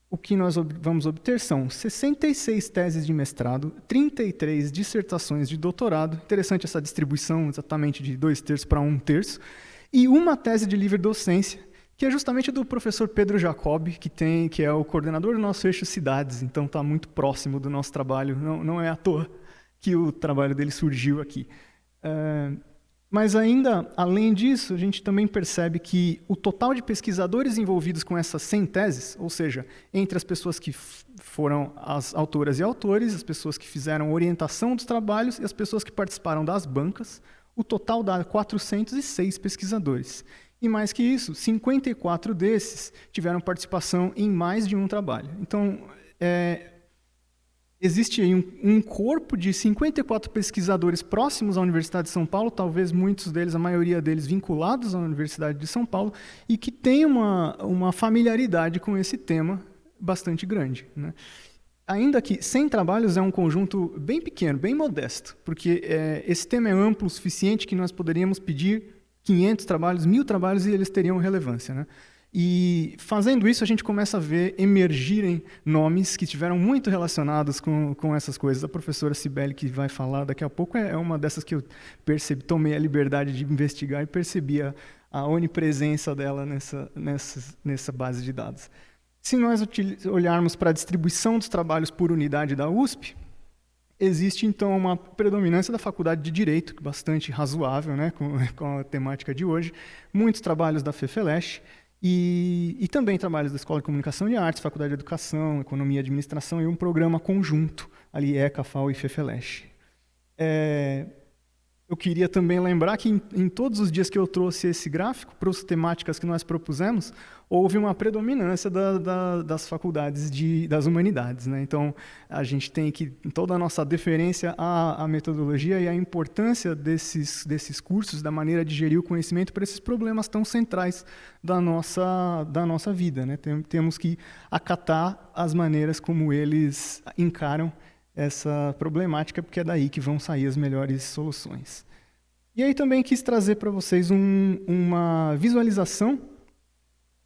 o que nós vamos obter são 66 teses de mestrado, 33 dissertações de doutorado, interessante essa distribuição exatamente de 2/3 para 1/3, e uma tese de livre docência, que é justamente do professor Pedro Jacob, que é o coordenador do nosso eixo Cidades, então está muito próximo do nosso trabalho, não é à toa que o trabalho dele surgiu aqui. Mas ainda, além disso, a gente também percebe que o total de pesquisadores envolvidos com essas 100 teses, ou seja, entre as pessoas que foram as autoras e autores, as pessoas que fizeram orientação dos trabalhos e as pessoas que participaram das bancas, o total dá 406 pesquisadores. E mais que isso, 54 desses tiveram participação em mais de um trabalho. Então, existe aí um corpo de 54 pesquisadores próximos à Universidade de São Paulo, talvez muitos deles, a maioria deles, vinculados à Universidade de São Paulo, e que tem uma familiaridade com esse tema bastante grande, né? Ainda que 100 trabalhos é um conjunto bem pequeno, bem modesto, porque esse tema é amplo o suficiente que nós poderíamos pedir 500 trabalhos, 1000 trabalhos, e eles teriam relevância, né? E fazendo isso, a gente começa a ver emergirem nomes que estiveram muito relacionados com essas coisas. A professora Cibele, que vai falar daqui a pouco, é uma dessas que eu tomei a liberdade de investigar e percebi a onipresença dela nessa base de dados. Se nós olharmos para a distribuição dos trabalhos por unidade da USP, existe, então, uma predominância da Faculdade de Direito, bastante razoável, né, com a temática de hoje, muitos trabalhos da FEFELESH, e também trabalhos da Escola de Comunicação e Artes, Faculdade de Educação, Economia e Administração, e um programa conjunto, ali ECA, FAO e FEFELESH. Eu queria também lembrar que em todos os dias que eu trouxe esse gráfico, para as temáticas que nós propusemos, houve uma predominância das faculdades das humanidades, né? Então, a gente tem que toda a nossa deferência à metodologia e à importância desses cursos, da maneira de gerir o conhecimento para esses problemas tão centrais da nossa vida, né? Temos que acatar as maneiras como eles encaram essa problemática, porque é daí que vão sair as melhores soluções. E aí também quis trazer para vocês uma visualização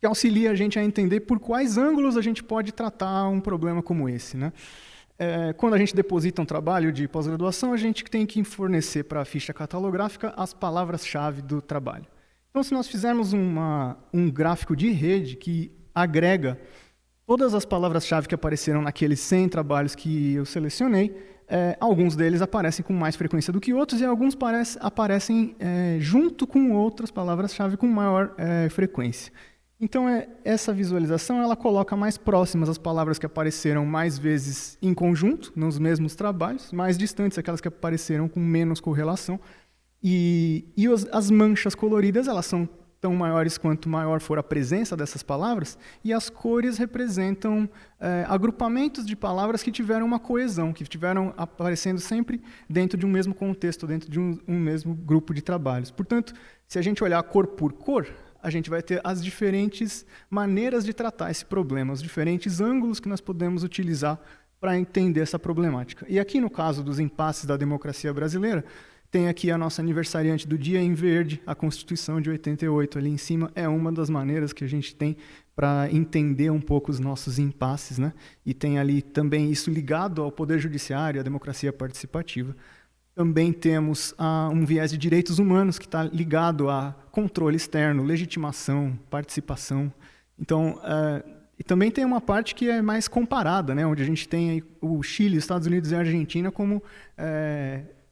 que auxilia a gente a entender por quais ângulos a gente pode tratar um problema como esse, né? Quando a gente deposita um trabalho de pós-graduação, a gente tem que fornecer para a ficha catalográfica as palavras-chave do trabalho. Então, se nós fizermos um gráfico de rede que agrega todas as palavras-chave que apareceram naqueles 100 trabalhos que eu selecionei, alguns deles aparecem com mais frequência do que outros, e alguns aparecem junto com outras palavras-chave com maior frequência. Então, essa visualização ela coloca mais próximas as palavras que apareceram mais vezes em conjunto, nos mesmos trabalhos, mais distantes aquelas que apareceram com menos correlação. E as manchas coloridas, elas são tão maiores quanto maior for a presença dessas palavras, e as cores representam agrupamentos de palavras que tiveram uma coesão, que tiveram aparecendo sempre dentro de um mesmo contexto, dentro de um mesmo grupo de trabalhos. Portanto, se a gente olhar cor por cor, a gente vai ter as diferentes maneiras de tratar esse problema, os diferentes ângulos que nós podemos utilizar para entender essa problemática. E aqui, no caso dos impasses da democracia brasileira, tem aqui a nossa aniversariante do dia em verde, a Constituição de 88. Ali em cima é uma das maneiras que a gente tem para entender um pouco os nossos impasses, né? E tem ali também isso ligado ao Poder Judiciário, à democracia participativa. Também temos um viés de direitos humanos que está ligado a controle externo, legitimação, participação. Então, e também tem uma parte que é mais comparada, né? Onde a gente tem aí o Chile, Estados Unidos e a Argentina como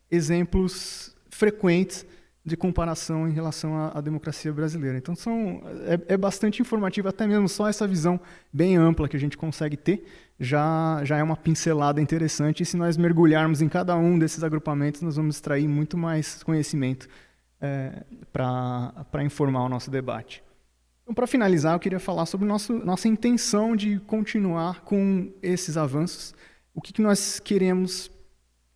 exemplos frequentes de comparação em relação à democracia brasileira. Então, é bastante informativo, até mesmo só essa visão bem ampla que a gente consegue ter, já é uma pincelada interessante, e se nós mergulharmos em cada um desses agrupamentos, nós vamos extrair muito mais conhecimento para informar o nosso debate. Então, para finalizar, eu queria falar sobre nossa intenção de continuar com esses avanços, o que nós queremos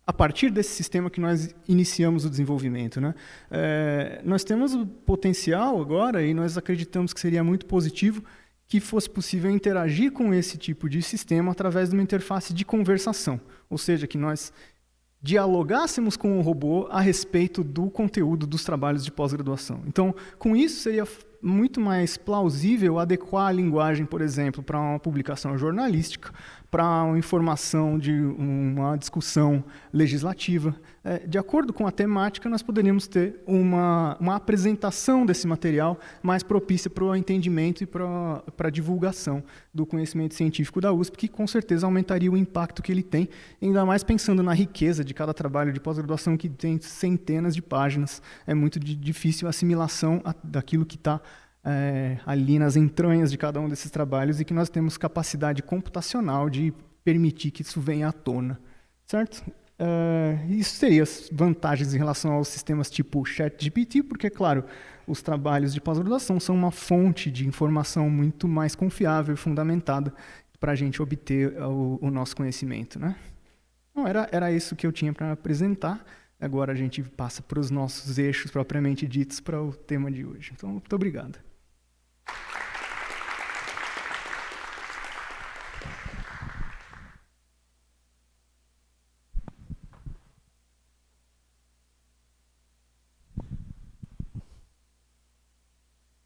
a partir desse sistema que nós iniciamos o desenvolvimento, né? Nós temos o potencial agora, e nós acreditamos que seria muito positivo, que fosse possível interagir com esse tipo de sistema através de uma interface de conversação, ou seja, que nós dialogássemos com o robô a respeito do conteúdo dos trabalhos de pós-graduação. Então, com isso, seria muito mais plausível adequar a linguagem, por exemplo, para uma publicação jornalística, para uma informação de uma discussão legislativa. De acordo com a temática, nós poderíamos ter uma apresentação desse material mais propícia para o entendimento e para a divulgação do conhecimento científico da USP, que com certeza aumentaria o impacto que ele tem, ainda mais pensando na riqueza de cada trabalho de pós-graduação, que tem centenas de páginas. É muito difícil a assimilação daquilo que está ali nas entranhas de cada um desses trabalhos, e que nós temos capacidade computacional de permitir que isso venha à tona, certo? Isso teria vantagens em relação aos sistemas tipo ChatGPT, porque, claro, os trabalhos de pós-graduação são uma fonte de informação muito mais confiável e fundamentada para a gente obter o nosso conhecimento, né? Então, era isso que eu tinha para apresentar. Agora a gente passa para os nossos eixos propriamente ditos para o tema de hoje. Então, muito obrigado.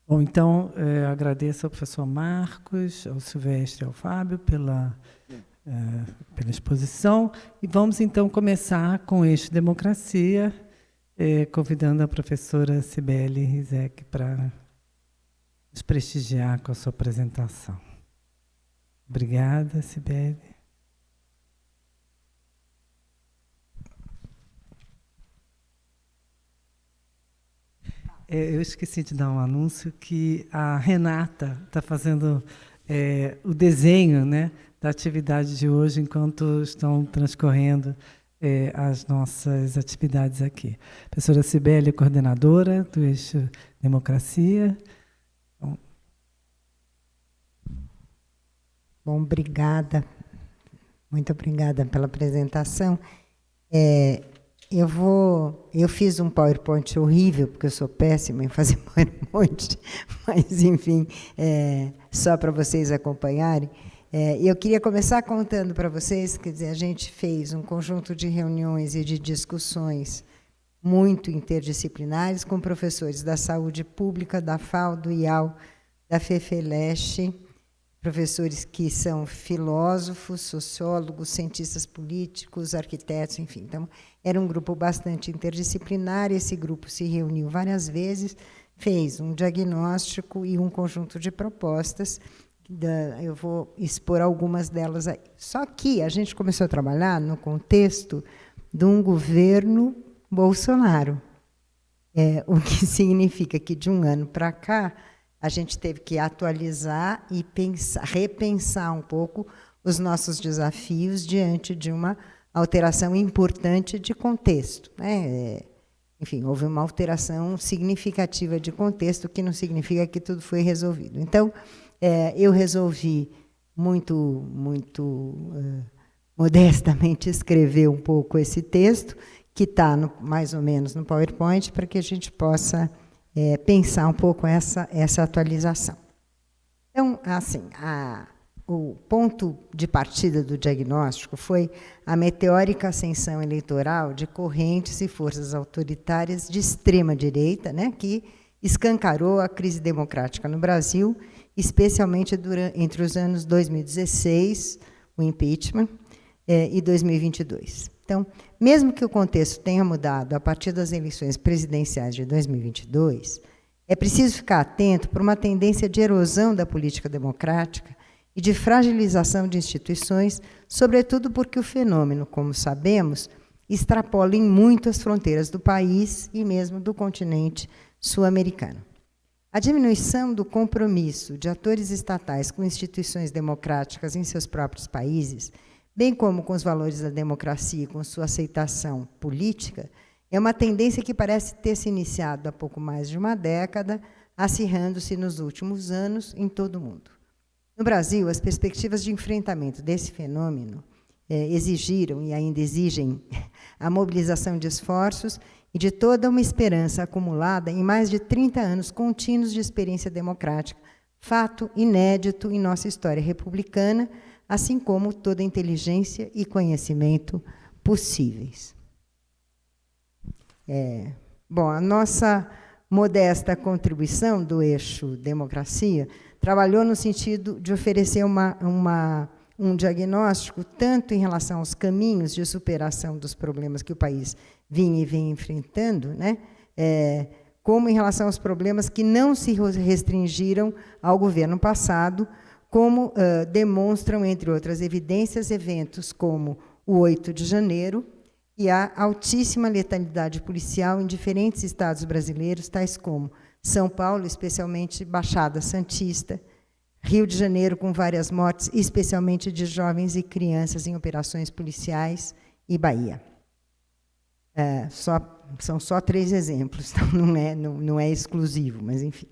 Bom, então, agradeço ao professor Marcos, ao Silvestre e ao Fábio pela exposição. E vamos, então, começar com o eixo democracia, convidando a professora Cibele Rizek para nos prestigiar com a sua apresentação. Obrigada, Cibele. Eu esqueci de dar um anúncio que a Renata está fazendo o desenho, né, da atividade de hoje, enquanto estão transcorrendo as nossas atividades aqui. A professora Cibele é coordenadora do eixo Democracia.
Bom, obrigada. Muito obrigada pela apresentação. Eu fiz um PowerPoint horrível, porque eu sou péssima em fazer PowerPoint, mas, enfim, só para vocês acompanharem. Eu queria começar contando para vocês, quer dizer, a gente fez um conjunto de reuniões e de discussões muito interdisciplinares com professores da saúde pública, da FAO, do IAL, da FEFELESH, professores que são filósofos, sociólogos, cientistas políticos, arquitetos, enfim. Então, era um grupo bastante interdisciplinar. Esse grupo se reuniu várias vezes, fez um diagnóstico e um conjunto de propostas. Eu vou expor algumas delas aí. Só que a gente começou a trabalhar no contexto de um governo Bolsonaro, o que significa que, de um ano para cá, a gente teve que atualizar e repensar um pouco os nossos desafios diante de uma alteração importante de contexto, né? Enfim, houve uma alteração significativa de contexto, que não significa que tudo foi resolvido. Então, eu resolvi muito modestamente escrever um pouco esse texto, que está mais ou menos no PowerPoint, para que a gente possa pensar um pouco essa atualização. Então, assim, o ponto de partida do diagnóstico foi a meteórica ascensão eleitoral de correntes e forças autoritárias de extrema-direita, né, que escancarou a crise democrática no Brasil, especialmente entre os anos 2016, o impeachment, e 2022. Então, mesmo que o contexto tenha mudado a partir das eleições presidenciais de 2022, é preciso ficar atento para uma tendência de erosão da política democrática e de fragilização de instituições, sobretudo porque o fenômeno, como sabemos, extrapola em muito as fronteiras do país e mesmo do continente sul-americano. A diminuição do compromisso de atores estatais com instituições democráticas em seus próprios países, bem como com os valores da democracia e com sua aceitação política, é uma tendência que parece ter se iniciado há pouco mais de uma década, acirrando-se nos últimos anos em todo o mundo. No Brasil, as perspectivas de enfrentamento desse fenômeno exigiram e ainda exigem a mobilização de esforços e de toda uma esperança acumulada em mais de 30 anos contínuos de experiência democrática, fato inédito em nossa história republicana, assim como toda inteligência e conhecimento possíveis. Bom, a nossa modesta contribuição do eixo democracia trabalhou no sentido de oferecer uma um diagnóstico tanto em relação aos caminhos de superação dos problemas que o país vinha e vem enfrentando, né, como em relação aos problemas que não se restringiram ao governo passado, como demonstram, entre outras evidências, eventos como o 8 de janeiro e a altíssima letalidade policial em diferentes estados brasileiros, tais como São Paulo, especialmente Baixada Santista, Rio de Janeiro, com várias mortes, especialmente de jovens e crianças em operações policiais, e Bahia. São só 3 exemplos, então não é exclusivo, mas enfim.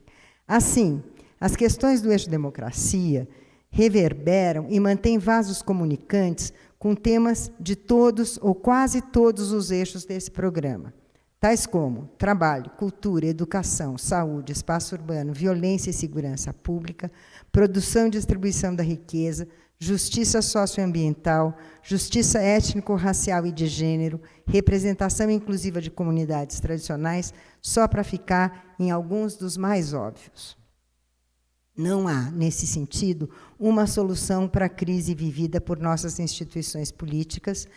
Assim, as questões do eixo democracia reverberam e mantêm vasos comunicantes com temas de todos ou quase todos os eixos desse programa, tais como trabalho, cultura, educação, saúde, espaço urbano, violência e segurança pública, produção e distribuição da riqueza, justiça socioambiental, justiça étnico-racial e de gênero, representação inclusiva de comunidades tradicionais, só para ficar em alguns dos mais óbvios. Não há, nesse sentido, uma solução para a crise vivida por nossas instituições políticas,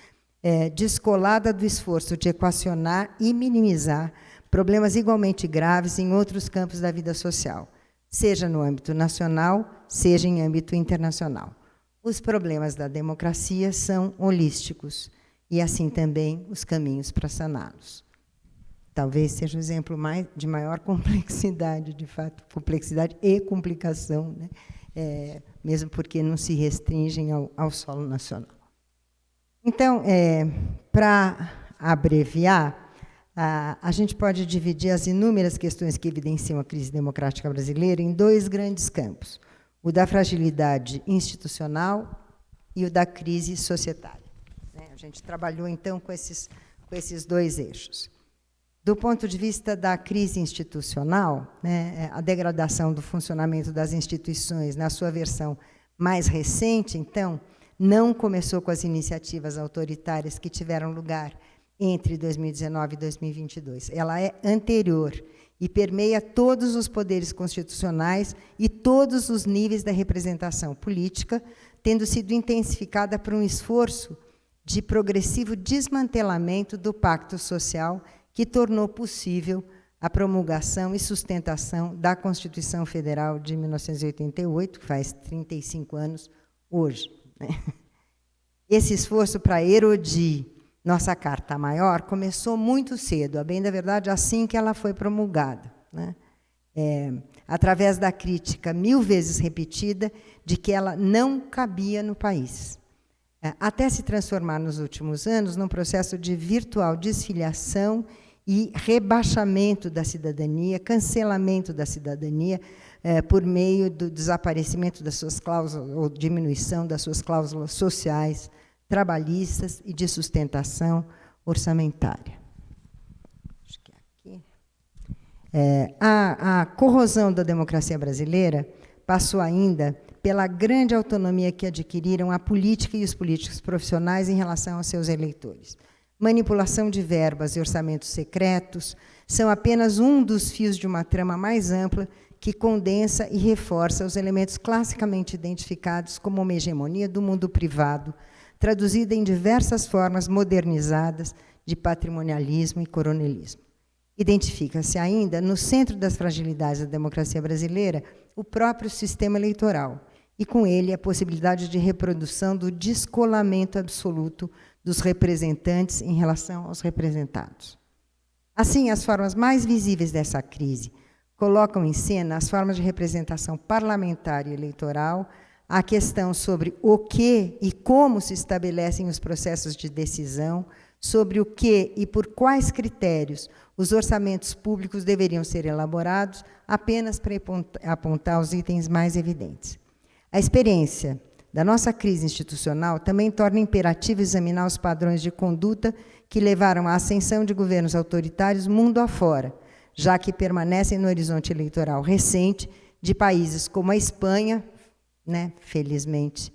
descolada do esforço de equacionar e minimizar problemas igualmente graves em outros campos da vida social, seja no âmbito nacional, seja em âmbito internacional. Os problemas da democracia são holísticos, e assim também os caminhos para saná-los. Talvez seja o exemplo de maior complexidade, de fato, complexidade e complicação, né? Mesmo porque não se restringem ao solo nacional. Então, para abreviar, a gente pode dividir as inúmeras questões que evidenciam a crise democrática brasileira em 2 grandes campos: o da fragilidade institucional e o da crise societária. A gente trabalhou, então, com esses 2 eixos. Do ponto de vista da crise institucional, né, a degradação do funcionamento das instituições, na sua versão mais recente, então, não começou com as iniciativas autoritárias que tiveram lugar entre 2019 e 2022. Ela é anterior e permeia todos os poderes constitucionais e todos os níveis da representação política, tendo sido intensificada por um esforço de progressivo desmantelamento do pacto social que tornou possível a promulgação e sustentação da Constituição Federal de 1988, que faz 35 anos hoje, né? Esse esforço para erodir nossa Carta Maior começou muito cedo, a bem da verdade, assim que ela foi promulgada, né? Através da crítica 1000 vezes repetida de que ela não cabia no país, até se transformar nos últimos anos num processo de virtual desfiliação e rebaixamento da cidadania, cancelamento da cidadania, por meio do desaparecimento das suas cláusulas, ou diminuição das suas cláusulas sociais, trabalhistas e de sustentação orçamentária. Acho que aqui. A corrosão da democracia brasileira passou ainda pela grande autonomia que adquiriram a política e os políticos profissionais em relação aos seus eleitores. Manipulação de verbas e orçamentos secretos são apenas um dos fios de uma trama mais ampla que condensa e reforça os elementos classicamente identificados como uma hegemonia do mundo privado, traduzida em diversas formas modernizadas de patrimonialismo e coronelismo. Identifica-se ainda, no centro das fragilidades da democracia brasileira, o próprio sistema eleitoral, e com ele a possibilidade de reprodução do descolamento absoluto dos representantes em relação aos representados. Assim, as formas mais visíveis dessa crise colocam em cena as formas de representação parlamentar e eleitoral, a questão sobre o que e como se estabelecem os processos de decisão, sobre o que e por quais critérios os orçamentos públicos deveriam ser elaborados, apenas para apontar os itens mais evidentes. A experiência da nossa crise institucional também torna imperativo examinar os padrões de conduta que levaram à ascensão de governos autoritários mundo afora, já que permanecem no horizonte eleitoral recente de países como a Espanha, né, felizmente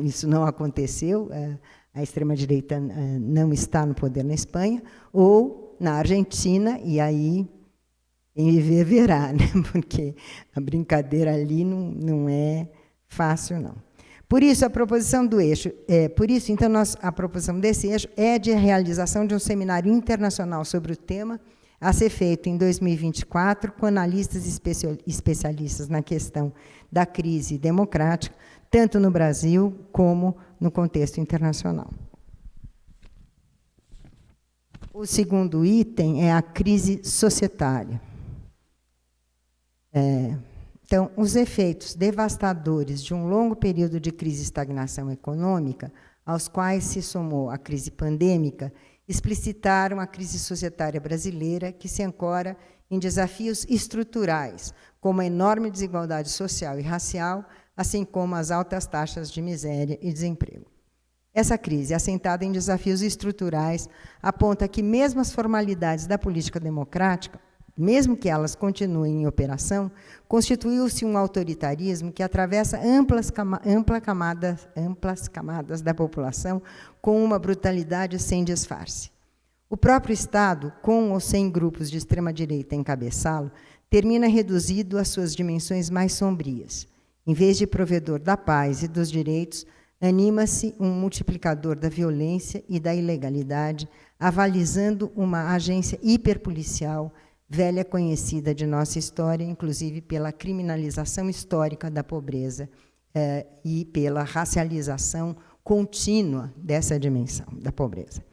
isso não aconteceu, a extrema-direita não está no poder na Espanha, ou na Argentina, e aí quem viver verá, né, porque a brincadeira ali não é fácil, não. Por isso, a proposição do eixo, então, a proposição desse eixo é de realização de um seminário internacional sobre o tema, a ser feito em 2024, com analistas especialistas na questão da crise democrática, tanto no Brasil como no contexto internacional. O segundo item é a crise societária. Então, os efeitos devastadores de um longo período de crise e estagnação econômica, aos quais se somou a crise pandêmica, explicitaram a crise societária brasileira, que se ancora em desafios estruturais, como a enorme desigualdade social e racial, assim como as altas taxas de miséria e desemprego. Essa crise, assentada em desafios estruturais, aponta que mesmo as formalidades da política democrática, mesmo que elas continuem em operação, constituiu-se um autoritarismo que atravessa amplas camadas da população com uma brutalidade sem disfarce. O próprio Estado, com ou sem grupos de extrema-direita a encabeçá-lo, termina reduzido às suas dimensões mais sombrias. Em vez de provedor da paz e dos direitos, anima-se um multiplicador da violência e da ilegalidade, avalizando uma agência hiperpolicial, velha conhecida de nossa história, inclusive pela criminalização histórica da pobreza e pela racialização contínua dessa dimensão da pobreza.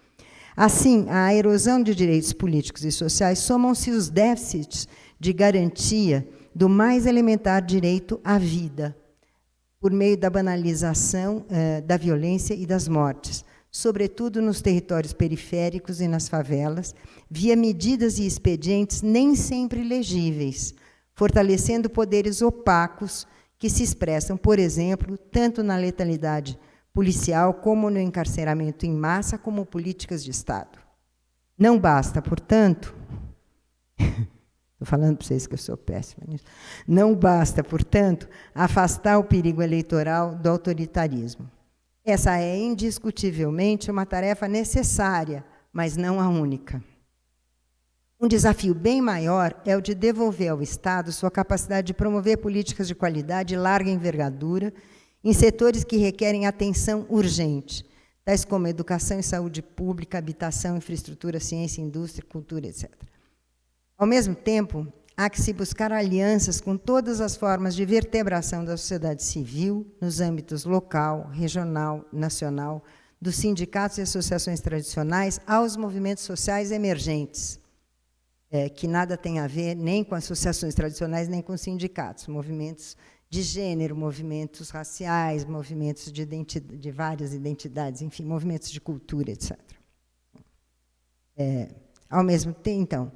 Assim, à erosão de direitos políticos e sociais somam-se os déficits de garantia do mais elementar direito à vida, por meio da banalização da violência e das mortes, sobretudo nos territórios periféricos e nas favelas, via medidas e expedientes nem sempre legíveis, fortalecendo poderes opacos que se expressam, por exemplo, tanto na letalidade policial como no encarceramento em massa, como políticas de Estado. Não basta, portanto, estou falando para vocês que eu sou péssima nisso, não basta, portanto, afastar o perigo eleitoral do autoritarismo. Essa é indiscutivelmente uma tarefa necessária, mas não a única. Um desafio bem maior é o de devolver ao Estado sua capacidade de promover políticas de qualidade e larga envergadura em setores que requerem atenção urgente, tais como educação e saúde pública, habitação, infraestrutura, ciência, indústria, cultura, etc. Ao mesmo tempo, há que se buscar alianças com todas as formas de vertebração da sociedade civil, nos âmbitos local, regional, nacional, dos sindicatos e associações tradicionais aos movimentos sociais emergentes, que nada tem a ver nem com associações tradicionais, nem com sindicatos, movimentos de gênero, movimentos raciais, movimentos de várias identidades, enfim, movimentos de cultura, etc. Ao mesmo tempo, então,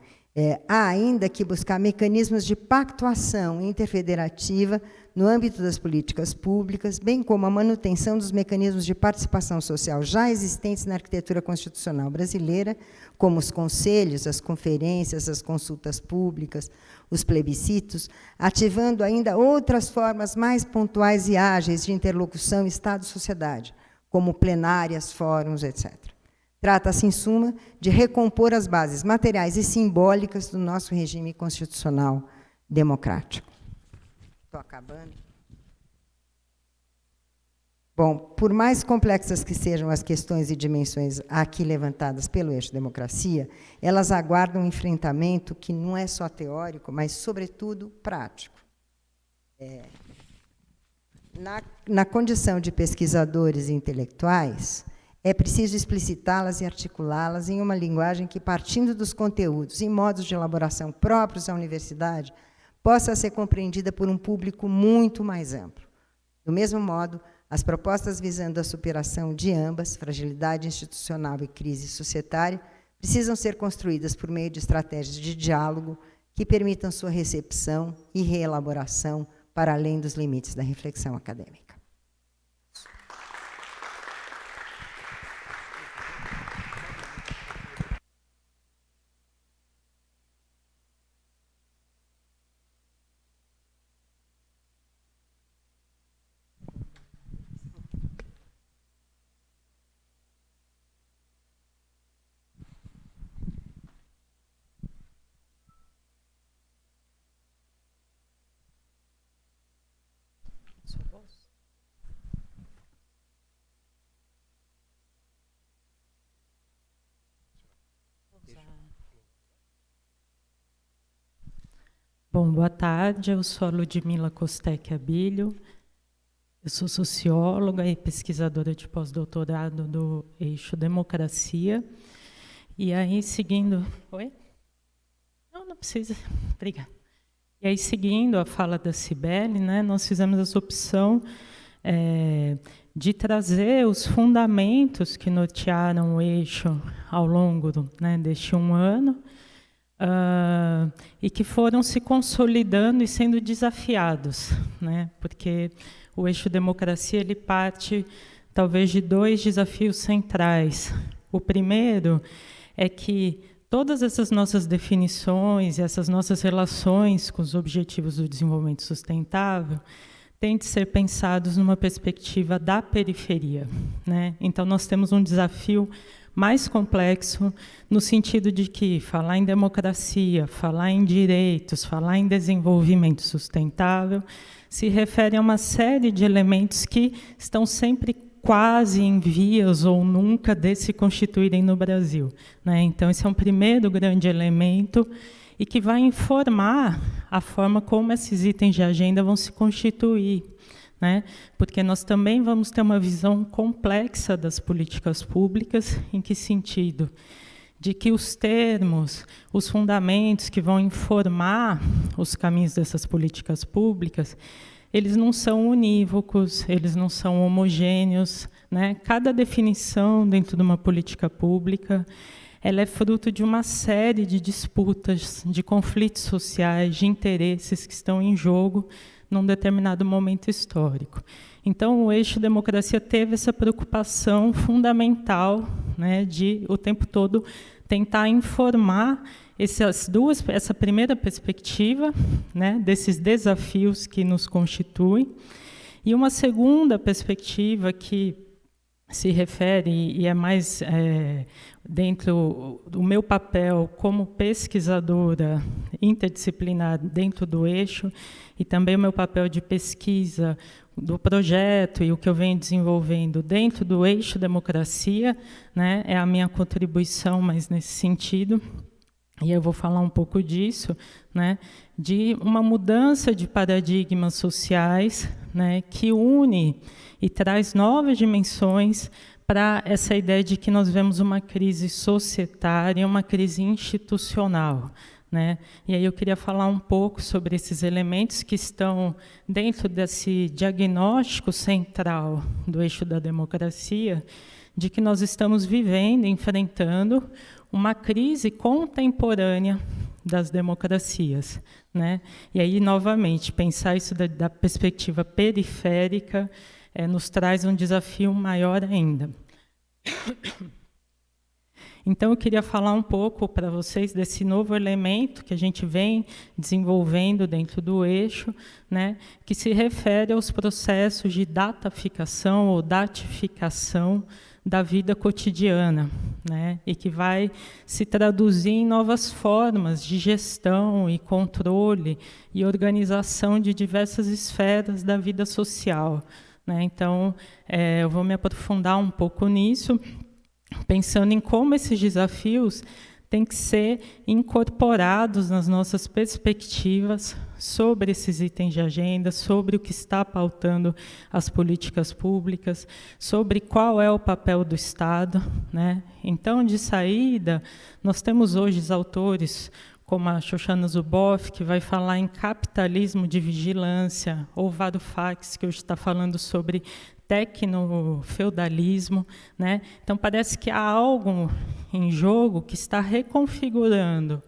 há ainda que buscar mecanismos de pactuação interfederativa no âmbito das políticas públicas, bem como a manutenção dos mecanismos de participação social já existentes na arquitetura constitucional brasileira, como os conselhos, as conferências, as consultas públicas, os plebiscitos, ativando ainda outras formas mais pontuais e ágeis de interlocução Estado-sociedade, como plenárias, fóruns, etc. Trata-se, em suma, de recompor as bases materiais e simbólicas do nosso regime constitucional democrático. Estou acabando. Bom, por mais complexas que sejam as questões e dimensões aqui levantadas pelo eixo democracia, elas aguardam um enfrentamento que não é só teórico, mas, sobretudo, prático. Na condição de pesquisadores e intelectuais, é preciso explicitá-las e articulá-las em uma linguagem que, partindo dos conteúdos e modos de elaboração próprios à universidade, possa ser compreendida por um público muito mais amplo. Do mesmo modo, as propostas visando a superação de ambas, fragilidade institucional e crise societária, precisam ser construídas por meio de estratégias de diálogo que permitam sua recepção e reelaboração para além dos limites da reflexão acadêmica.
Se eu posso? Bom, boa tarde, eu sou a Ludmila Costec Abílio, eu sou socióloga e pesquisadora de pós-doutorado do eixo Democracia, e aí seguindo... Oi? Não precisa, obrigada. E aí seguindo a fala da Cibele, né, nós fizemos essa opção de trazer os fundamentos que nortearam o eixo ao longo deste um ano, e que foram se consolidando e sendo desafiados, né? Porque o eixo democracia ele parte talvez de 2 desafios centrais. O primeiro é que todas essas nossas definições e essas nossas relações com os objetivos do desenvolvimento sustentável têm de ser pensados numa perspectiva da periferia, né? Então nós temos um desafio mais complexo, no sentido de que falar em democracia, falar em direitos, falar em desenvolvimento sustentável, se refere a uma série de elementos que estão sempre quase em vias ou nunca de se constituírem no Brasil, né? Então, esse é um primeiro grande elemento e que vai informar a forma como esses itens de agenda vão se constituir, né? Porque nós também vamos ter uma visão complexa das políticas públicas. Em que sentido? De que os termos, os fundamentos que vão informar os caminhos dessas políticas públicas, eles não são unívocos, eles não são homogêneos, né? Cada definição dentro de uma política pública, ela é fruto de uma série de disputas, de conflitos sociais, de interesses que estão em jogo num determinado momento histórico. Então, o eixo democracia teve essa preocupação fundamental, né, de, o tempo todo, tentar informar essa primeira perspectiva, né, desses desafios que nos constituem, e uma segunda perspectiva que se refere, e é mais dentro do meu papel como pesquisadora interdisciplinar dentro do eixo, e também o meu papel de pesquisa do projeto e o que eu venho desenvolvendo dentro do eixo democracia, né, é a minha contribuição mais nesse sentido. E eu vou falar um pouco disso, né, de uma mudança de paradigmas sociais, né, que une e traz novas dimensões para essa ideia de que nós vemos uma crise societária, uma crise institucional, né? E aí eu queria falar um pouco sobre esses elementos que estão dentro desse diagnóstico central do eixo da democracia, de que nós estamos vivendo, enfrentando uma crise contemporânea das democracias, né? E aí, novamente, pensar isso da perspectiva periférica nos traz um desafio maior ainda. Então, eu queria falar um pouco para vocês desse novo elemento que a gente vem desenvolvendo dentro do eixo, né, que se refere aos processos de dataficação ou datificação da vida cotidiana, né, e que vai se traduzir em novas formas de gestão e controle e organização de diversas esferas da vida social, né. Então, eu vou me aprofundar um pouco nisso, pensando em como esses desafios têm que ser incorporados nas nossas perspectivas sobre esses itens de agenda, sobre o que está pautando as políticas públicas, sobre qual é o papel do Estado, né? Então, de saída, nós temos hoje os autores como a Shoshana Zuboff, que vai falar em capitalismo de vigilância, ou Varoufakis, que hoje está falando sobre tecnofeudalismo, né? Então, parece que há algo em jogo que está reconfigurando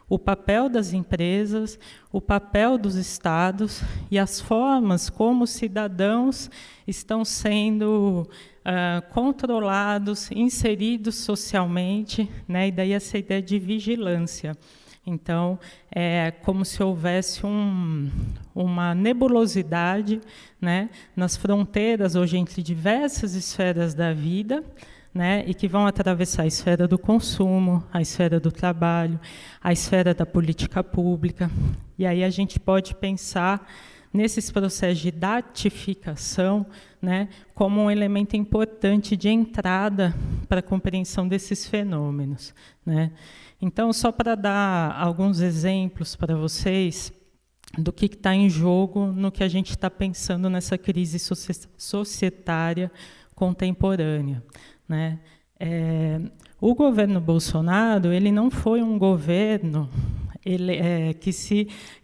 o papel das empresas, o papel dos estados e as formas como os cidadãos estão sendo controlados, inseridos socialmente, né? E daí essa ideia de vigilância. Então, é como se houvesse uma nebulosidade, né, nas fronteiras hoje entre diversas esferas da vida, né, e que vão atravessar a esfera do consumo, a esfera do trabalho, a esfera da política pública. E aí a gente pode pensar nesses processos de datificação, né, como um elemento importante de entrada para a compreensão desses fenômenos, né. Então, só para dar alguns exemplos para vocês, do que está em jogo no que a gente está pensando nessa crise societária contemporânea, né? O governo Bolsonaro, ele não foi um governo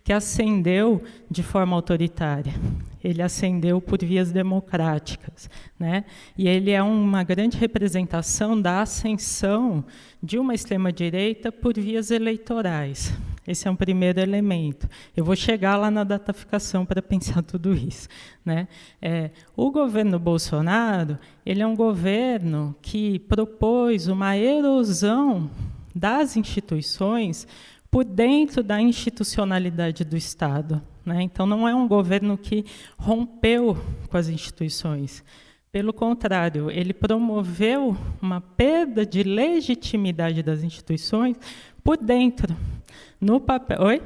que ascendeu de forma autoritária. Ele ascendeu por vias democráticas, né? E ele é uma grande representação da ascensão de uma extrema-direita por vias eleitorais. Esse é um primeiro elemento. Eu vou chegar lá na dataficação para pensar tudo isso, né? O governo Bolsonaro, ele é um governo que propôs uma erosão das instituições por dentro da institucionalidade do Estado, né? Então, não é um governo que rompeu com as instituições. Pelo contrário, ele promoveu uma perda de legitimidade das instituições por dentro, no papel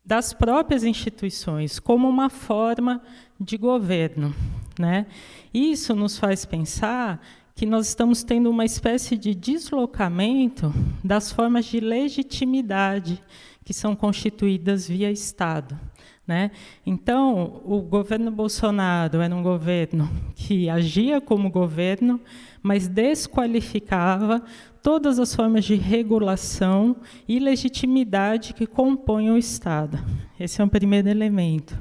das próprias instituições, como uma forma de governo, né? Isso nos faz pensar que nós estamos tendo uma espécie de deslocamento das formas de legitimidade que são constituídas via Estado, né? Então, o governo Bolsonaro era um governo que agia como governo, mas desqualificava todas as formas de regulação e legitimidade que compõem o Estado. Esse é um primeiro elemento.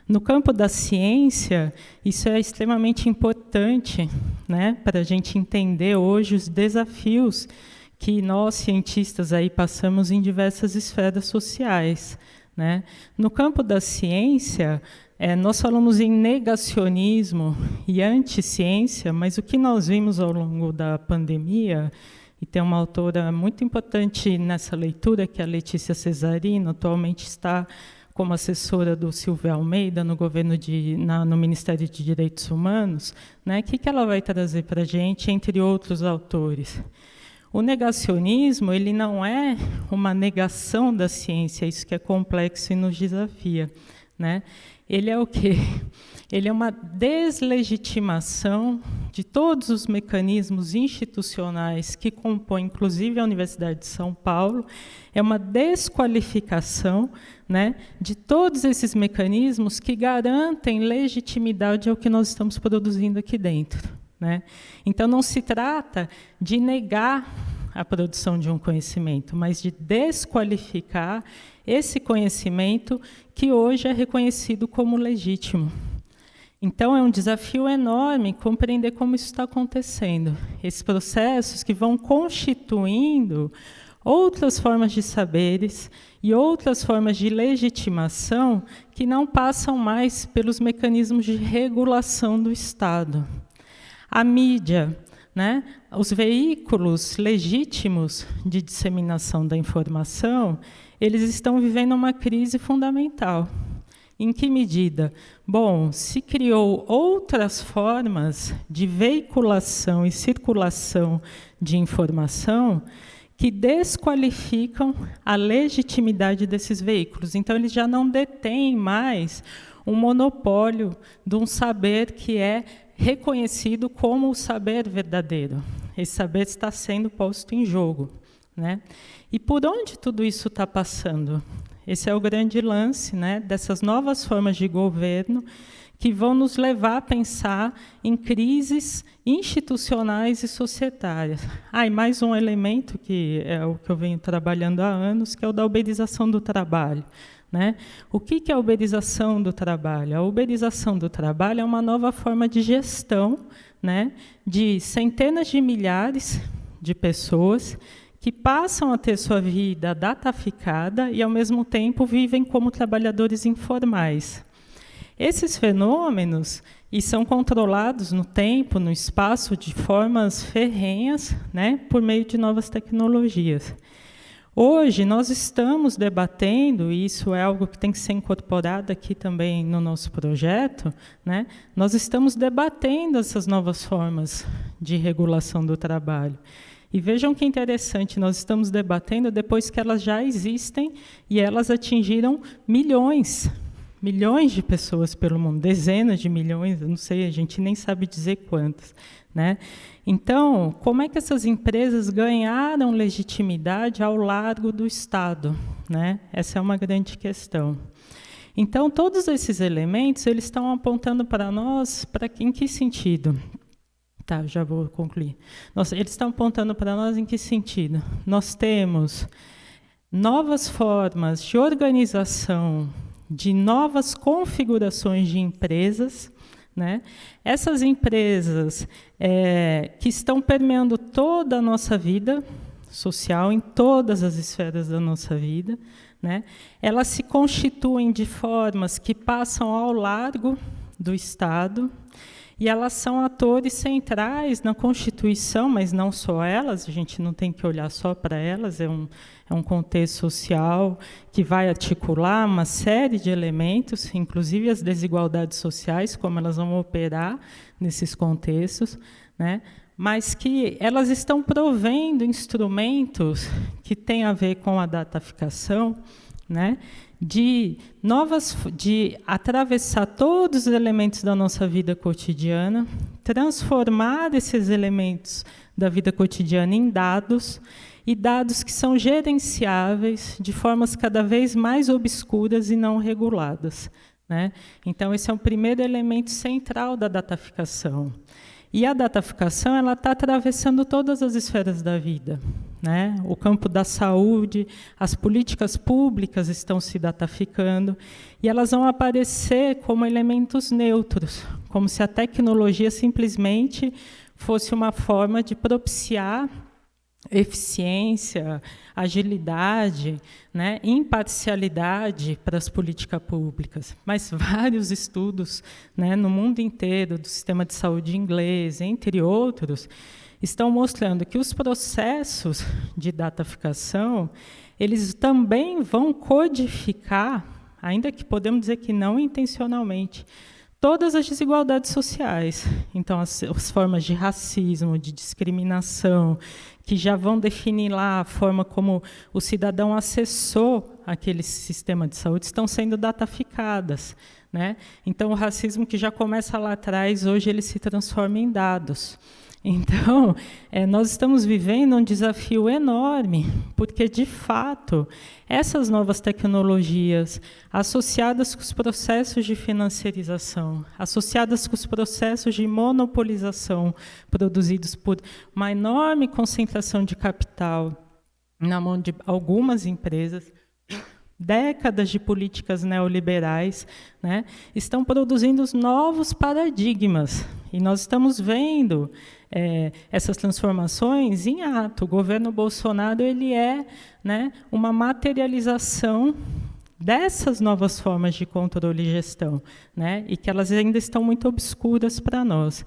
No campo da ciência, isso é extremamente importante, né, para a gente entender hoje os desafios que nós, cientistas, aí passamos em diversas esferas sociais, né? No campo da ciência, nós falamos em negacionismo e anticiência, mas o que nós vimos ao longo da pandemia, e tem uma autora muito importante nessa leitura, que é a Letícia Cesarino, atualmente está como assessora do Silvio Almeida no governo no Ministério de Direitos Humanos, né? O que ela vai trazer para a gente, entre outros autores? O negacionismo, ele não é uma negação da ciência, isso que é complexo e nos desafia, né? Ele é o quê? Ele é uma deslegitimação de todos os mecanismos institucionais que compõem, inclusive, a Universidade de São Paulo, é uma desqualificação, né, de todos esses mecanismos que garantem legitimidade ao que nós estamos produzindo aqui dentro, né? Então, não se trata de negar a produção de um conhecimento, mas de desqualificar esse conhecimento que hoje é reconhecido como legítimo. Então, é um desafio enorme compreender como isso está acontecendo. Esses processos que vão constituindo outras formas de saberes e outras formas de legitimação que não passam mais pelos mecanismos de regulação do Estado. A mídia, né? Os veículos legítimos de disseminação da informação, eles estão vivendo uma crise fundamental. Em que medida? Bom, se criou outras formas de veiculação e circulação de informação que desqualificam a legitimidade desses veículos. Então, eles já não detêm mais um monopólio de um saber que é reconhecido como o saber verdadeiro. Esse saber está sendo posto em jogo, né? E por onde tudo isso está passando? Esse é o grande lance, né, dessas novas formas de governo que vão nos levar a pensar em crises institucionais e societárias. E mais um elemento, que é o que eu venho trabalhando há anos, que é o da uberização do trabalho, né? O que é a uberização do trabalho? A uberização do trabalho é uma nova forma de gestão, né, de centenas de milhares de pessoas que passam a ter sua vida dataficada e, ao mesmo tempo, vivem como trabalhadores informais. Esses fenômenos são controlados no tempo, no espaço, de formas ferrenhas, né, por meio de novas tecnologias. Hoje, nós estamos debatendo, e isso é algo que tem que ser incorporado aqui também no nosso projeto, né, nós estamos debatendo essas novas formas de regulação do trabalho. E vejam que interessante, nós estamos debatendo depois que elas já existem e elas atingiram milhões de pessoas pelo mundo, dezenas de milhões, eu não sei, a gente nem sabe dizer quantas, né? Então, como é que essas empresas ganharam legitimidade ao largo do Estado, né? Essa é uma grande questão. Então, todos esses elementos, eles estão apontando para nós, em que sentido? Tá, já vou concluir. Eles estão apontando para nós em que sentido? Nós temos novas formas de organização, de novas configurações de empresas, né? Essas empresas que estão permeando toda a nossa vida social, em todas as esferas da nossa vida, né? Elas se constituem de formas que passam ao largo do Estado, e elas são atores centrais na Constituição, mas não só elas, a gente não tem que olhar só para elas, é um contexto social que vai articular uma série de elementos, inclusive as desigualdades sociais, como elas vão operar nesses contextos, né? Mas que elas estão provendo instrumentos que têm a ver com a dataficação, né? De atravessar todos os elementos da nossa vida cotidiana, transformar esses elementos da vida cotidiana em dados, e dados que são gerenciáveis de formas cada vez mais obscuras e não reguladas, né? Então, esse é o primeiro elemento central da dataficação. E a dataficação está atravessando todas as esferas da vida, né? O campo da saúde, as políticas públicas estão se dataficando, e elas vão aparecer como elementos neutros, como se a tecnologia simplesmente fosse uma forma de propiciar eficiência, agilidade, né, imparcialidade para as políticas públicas. Mas vários estudos, né, no mundo inteiro, do sistema de saúde inglês, entre outros, estão mostrando que os processos de dataficação, eles também vão codificar, ainda que podemos dizer que não intencionalmente, todas as desigualdades sociais. Então, as formas de racismo, de discriminação, que já vão definir lá a forma como o cidadão acessou aquele sistema de saúde, estão sendo dataficadas, né? Então, o racismo que já começa lá atrás, hoje ele se transforma em dados. Então, nós estamos vivendo um desafio enorme, porque, de fato, essas novas tecnologias, associadas com os processos de financiarização, associadas com os processos de monopolização produzidos por uma enorme concentração de capital na mão de algumas empresas, décadas de políticas neoliberais, né, estão produzindo os novos paradigmas. E nós estamos vendo essas transformações em ato. O governo Bolsonaro ele é, né, uma materialização dessas novas formas de controle e gestão, né, e que elas ainda estão muito obscuras para nós.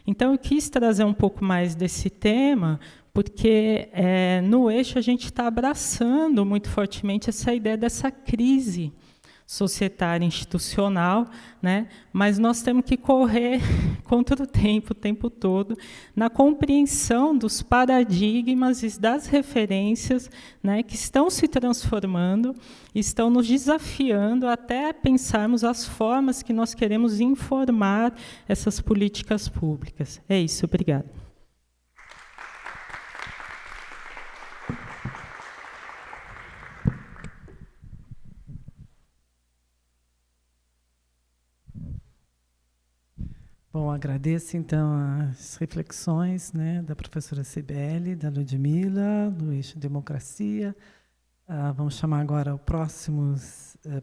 Então, eu quis trazer um pouco mais desse tema, porque no eixo a gente está abraçando muito fortemente essa ideia dessa crise societária institucional, né? Mas nós temos que correr contra o tempo todo, na compreensão dos paradigmas e das referências, né, que estão se transformando, estão nos desafiando até pensarmos as formas que nós queremos informar essas políticas públicas. É isso, obrigada.
Bom, agradeço, então, as reflexões, né, da professora Cibele, da Ludmila, do Eixo Democracia. Vamos chamar agora o próximo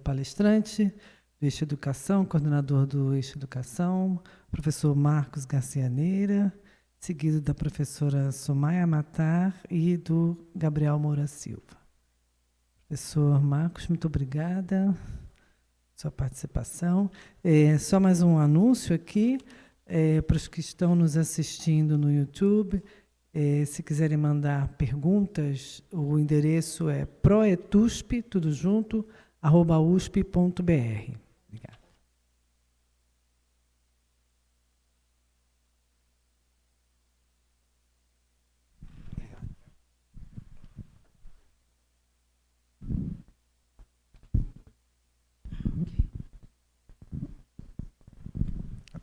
palestrante do Eixo Educação, coordenador do Eixo Educação, professor Marcos Garcia Neira, seguido da professora Somaia Matar e do Gabriel Moura Silva. Professor Marcos, muito obrigada pela sua participação. Só mais um anúncio aqui, para os que estão nos assistindo no YouTube. Se quiserem mandar perguntas, o endereço é proetusp, tudo junto, @usp.br. Obrigada.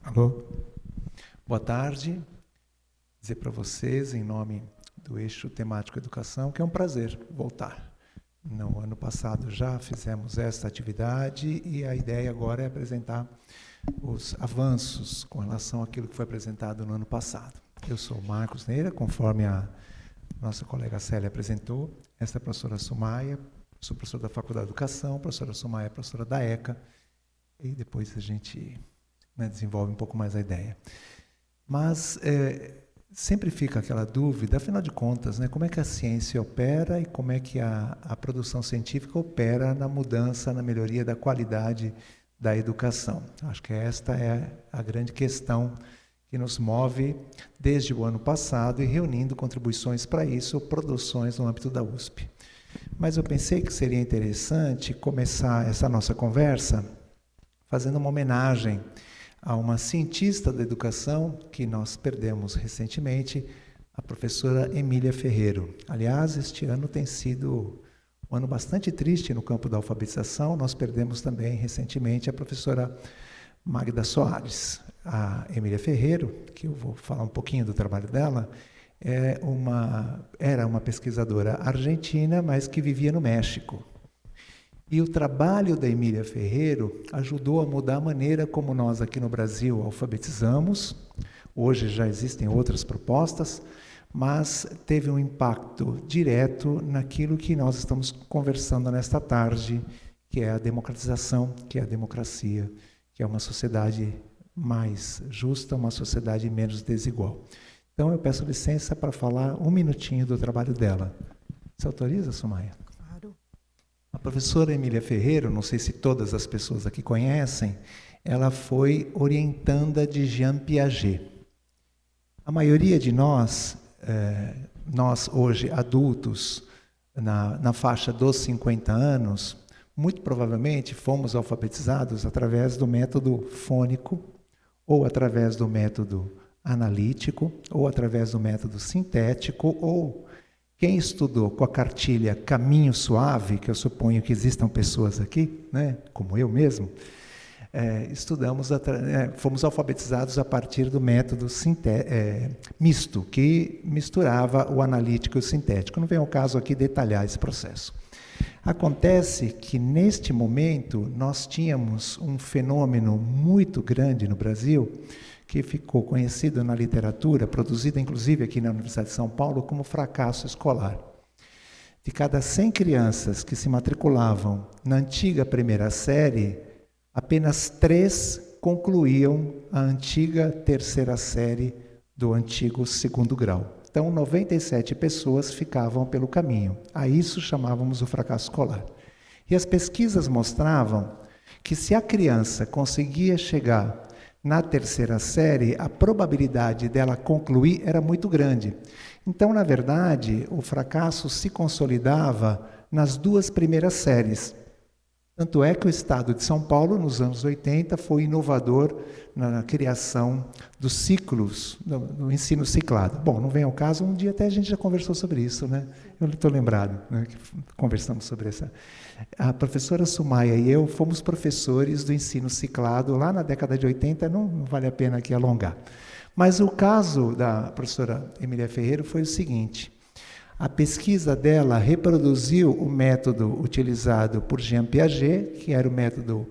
Alô? Boa tarde. Dizer para vocês, em nome do Eixo Temático Educação, que é um prazer voltar No ano passado já fizemos esta atividade e a ideia agora é apresentar os avanços com relação àquilo que foi apresentado no ano passado. Eu sou Marcos Neira, conforme a nossa colega Célia apresentou. Esta é a professora Sumaia, sou professor da Faculdade de Educação, a professora Sumaia é professora da ECA, e depois a gente desenvolve um pouco mais a ideia. Mas sempre fica aquela dúvida, afinal de contas, como é que a ciência opera e como é que a produção científica opera na mudança, na melhoria da qualidade da educação. Acho que esta é a grande questão que nos move desde o ano passado e reunindo contribuições para isso, produções no âmbito da USP. Mas eu pensei que seria interessante começar essa nossa conversa fazendo uma homenagem a uma cientista da educação que nós perdemos recentemente, a professora Emília Ferreiro. Aliás, este ano tem sido um ano bastante triste no campo da alfabetização. Nós perdemos também recentemente a professora Magda Soares. A Emília Ferreiro, que eu vou falar um pouquinho do trabalho dela, era uma pesquisadora argentina, mas que vivia no México. E o trabalho da Emília Ferreiro ajudou a mudar a maneira como nós aqui no Brasil alfabetizamos. Hoje já existem outras propostas, mas teve um impacto direto naquilo que nós estamos conversando nesta tarde, que é a democratização, que é a democracia, que é uma sociedade mais justa, uma sociedade menos desigual. Então eu peço licença para falar um minutinho do trabalho dela. Você autoriza, Sumaia? A professora Emília Ferreiro, não sei se todas as pessoas aqui conhecem, ela foi orientanda de Jean Piaget. A maioria de nós hoje adultos, na faixa dos 50 anos, muito provavelmente fomos alfabetizados através do método fônico, ou através do método analítico, ou através do método sintético, ou quem estudou com a cartilha Caminho Suave, que eu suponho que existam pessoas aqui, como eu mesmo, fomos alfabetizados a partir do método misto, que misturava o analítico e o sintético. Não vem ao caso aqui detalhar esse processo. Acontece que, neste momento, nós tínhamos um fenômeno muito grande no Brasil, que ficou conhecido na literatura, produzido inclusive aqui na Universidade de São Paulo, como fracasso escolar. De cada 100 crianças que se matriculavam na antiga primeira série, apenas 3 concluíam a antiga terceira série do antigo segundo grau. Então, 97 pessoas ficavam pelo caminho. A isso chamávamos o fracasso escolar. E as pesquisas mostravam que, se a criança conseguia chegar na terceira série, a probabilidade dela concluir era muito grande. Então, na verdade, o fracasso se consolidava nas 2 primeiras séries. Tanto é que o Estado de São Paulo, nos anos 80, foi inovador na criação dos ciclos, do ensino ciclado. Bom, não vem ao caso, um dia até a gente já conversou sobre isso, Eu estou lembrado, que conversamos sobre essa. A professora Sumaia e eu fomos professores do ensino ciclado lá na década de 80, não vale a pena aqui alongar. Mas o caso da professora Emília Ferreiro foi o seguinte: a pesquisa dela reproduziu o método utilizado por Jean Piaget, que era o método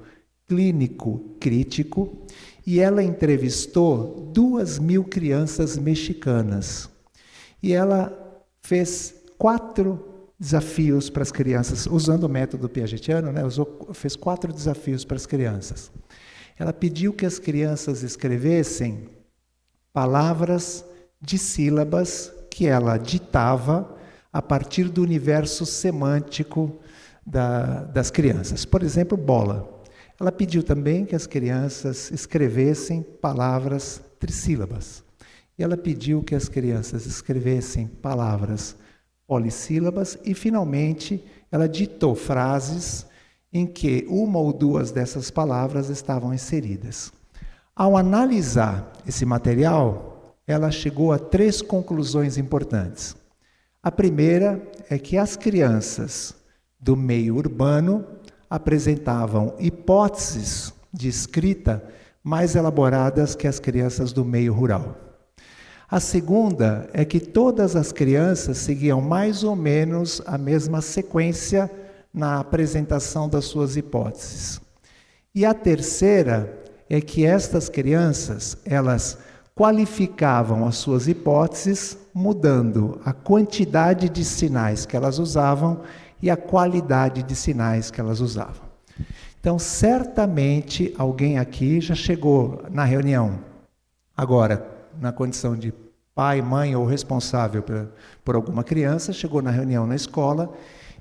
clínico crítico, e ela entrevistou 2.000 crianças mexicanas. E ela fez 4 desafios para as crianças, usando o método piagetiano, fez 4 desafios para as crianças. Ela pediu que as crianças escrevessem palavras de sílabas que ela ditava a partir do universo semântico das crianças. Por exemplo, bola. Ela pediu também que as crianças escrevessem palavras trissílabas. E ela pediu que as crianças escrevessem palavras polissílabas e, finalmente, ela ditou frases em que 1 ou 2 dessas palavras estavam inseridas. Ao analisar esse material, ela chegou a 3 conclusões importantes. A primeira é que as crianças do meio urbano apresentavam hipóteses de escrita mais elaboradas que as crianças do meio rural. A segunda é que todas as crianças seguiam mais ou menos a mesma sequência na apresentação das suas hipóteses. E a terceira é que estas crianças, elas qualificavam as suas hipóteses mudando a quantidade de sinais que elas usavam e a qualidade de sinais que elas usavam. Então, certamente, alguém aqui já chegou na reunião, agora, na condição de pai, mãe ou responsável por alguma criança, chegou na reunião na escola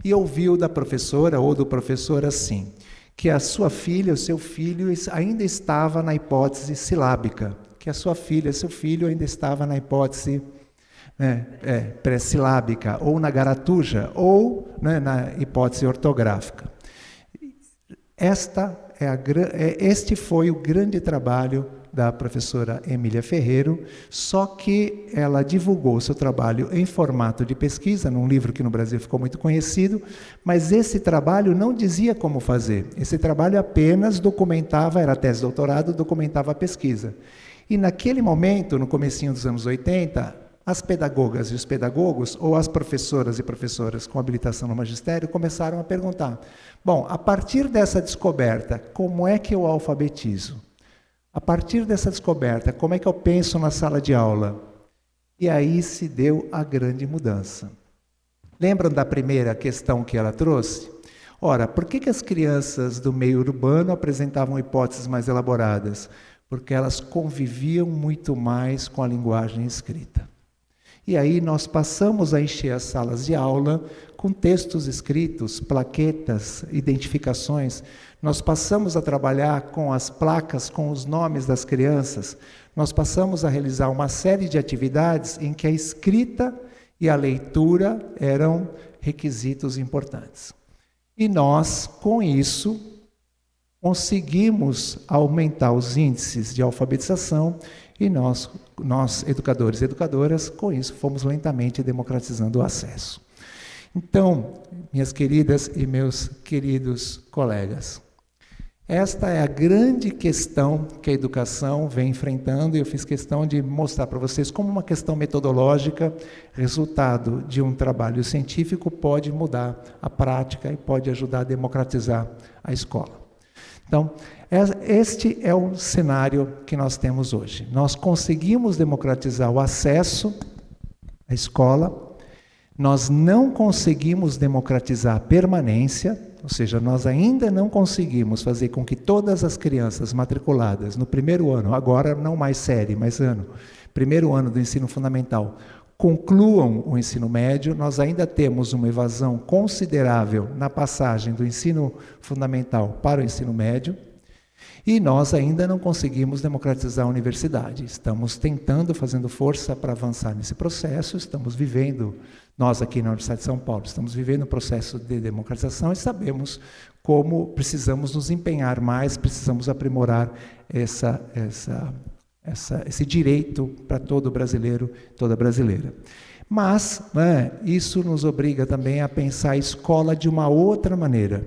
e ouviu da professora ou do professor assim, que a sua filha, o seu filho ainda estava na hipótese silábica, que a sua filha, seu filho ainda estava na hipótese pré-silábica, ou na garatuja, ou na hipótese ortográfica. Este foi o grande trabalho da professora Emília Ferreiro, só que ela divulgou seu trabalho em formato de pesquisa, num livro que no Brasil ficou muito conhecido, mas esse trabalho não dizia como fazer. Esse trabalho apenas documentava, era tese de doutorado, documentava a pesquisa. E naquele momento, no comecinho dos anos 80, as pedagogas e os pedagogos, ou as professoras e professoras com habilitação no magistério, começaram a perguntar, bom, a partir dessa descoberta, como é que eu alfabetizo? A partir dessa descoberta, como é que eu penso na sala de aula? E aí se deu a grande mudança. Lembram da primeira questão que ela trouxe? Ora, por que as crianças do meio urbano apresentavam hipóteses mais elaboradas? Porque elas conviviam muito mais com a linguagem escrita. E aí nós passamos a encher as salas de aula com textos escritos, plaquetas, identificações. Nós passamos a trabalhar com as placas, com os nomes das crianças. Nós passamos a realizar uma série de atividades em que a escrita e a leitura eram requisitos importantes. E nós, com isso, conseguimos aumentar os índices de alfabetização e nós, educadores e educadoras, com isso fomos lentamente democratizando o acesso. Então, minhas queridas e meus queridos colegas, esta é a grande questão que a educação vem enfrentando e eu fiz questão de mostrar para vocês como uma questão metodológica, resultado de um trabalho científico, pode mudar a prática e pode ajudar a democratizar a escola. Então, este é o cenário que nós temos hoje. Nós conseguimos democratizar o acesso à escola, nós não conseguimos democratizar a permanência, ou seja, nós ainda não conseguimos fazer com que todas as crianças matriculadas no primeiro ano, agora não mais série, mas primeiro ano do ensino fundamental, concluam o ensino médio. Nós ainda temos uma evasão considerável na passagem do ensino fundamental para o ensino médio e nós ainda não conseguimos democratizar a universidade. Estamos tentando, fazendo força para avançar nesse processo, estamos vivendo, nós aqui na Universidade de São Paulo, estamos vivendo um processo de democratização e sabemos como precisamos nos empenhar mais, precisamos aprimorar esse direito para todo brasileiro, toda brasileira. Mas isso nos obriga também a pensar a escola de uma outra maneira.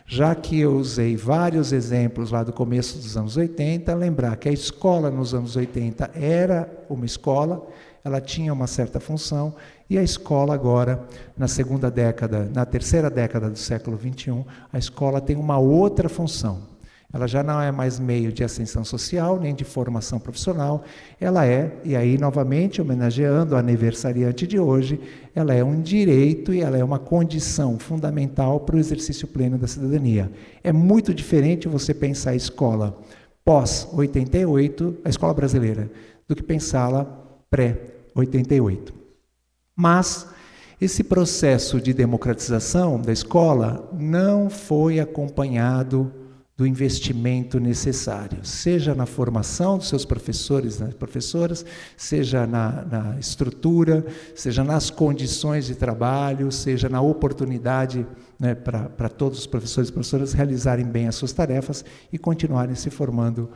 Já que eu usei vários exemplos lá do começo dos anos 80, lembrar que a escola nos anos 80 era uma escola, ela tinha uma certa função, e a escola agora, na terceira década do século XXI, a escola tem uma outra função. Ela já não é mais meio de ascensão social, nem de formação profissional, ela é, e aí novamente homenageando o aniversariante de hoje, ela é um direito e ela é uma condição fundamental para o exercício pleno da cidadania. É muito diferente você pensar a escola pós-88, a escola brasileira, do que pensá-la pré-88. Mas esse processo de democratização da escola não foi acompanhado do investimento necessário, seja na formação dos seus professores e professoras, seja na estrutura, seja nas condições de trabalho, seja na oportunidade para todos os professores e professoras realizarem bem as suas tarefas e continuarem se formando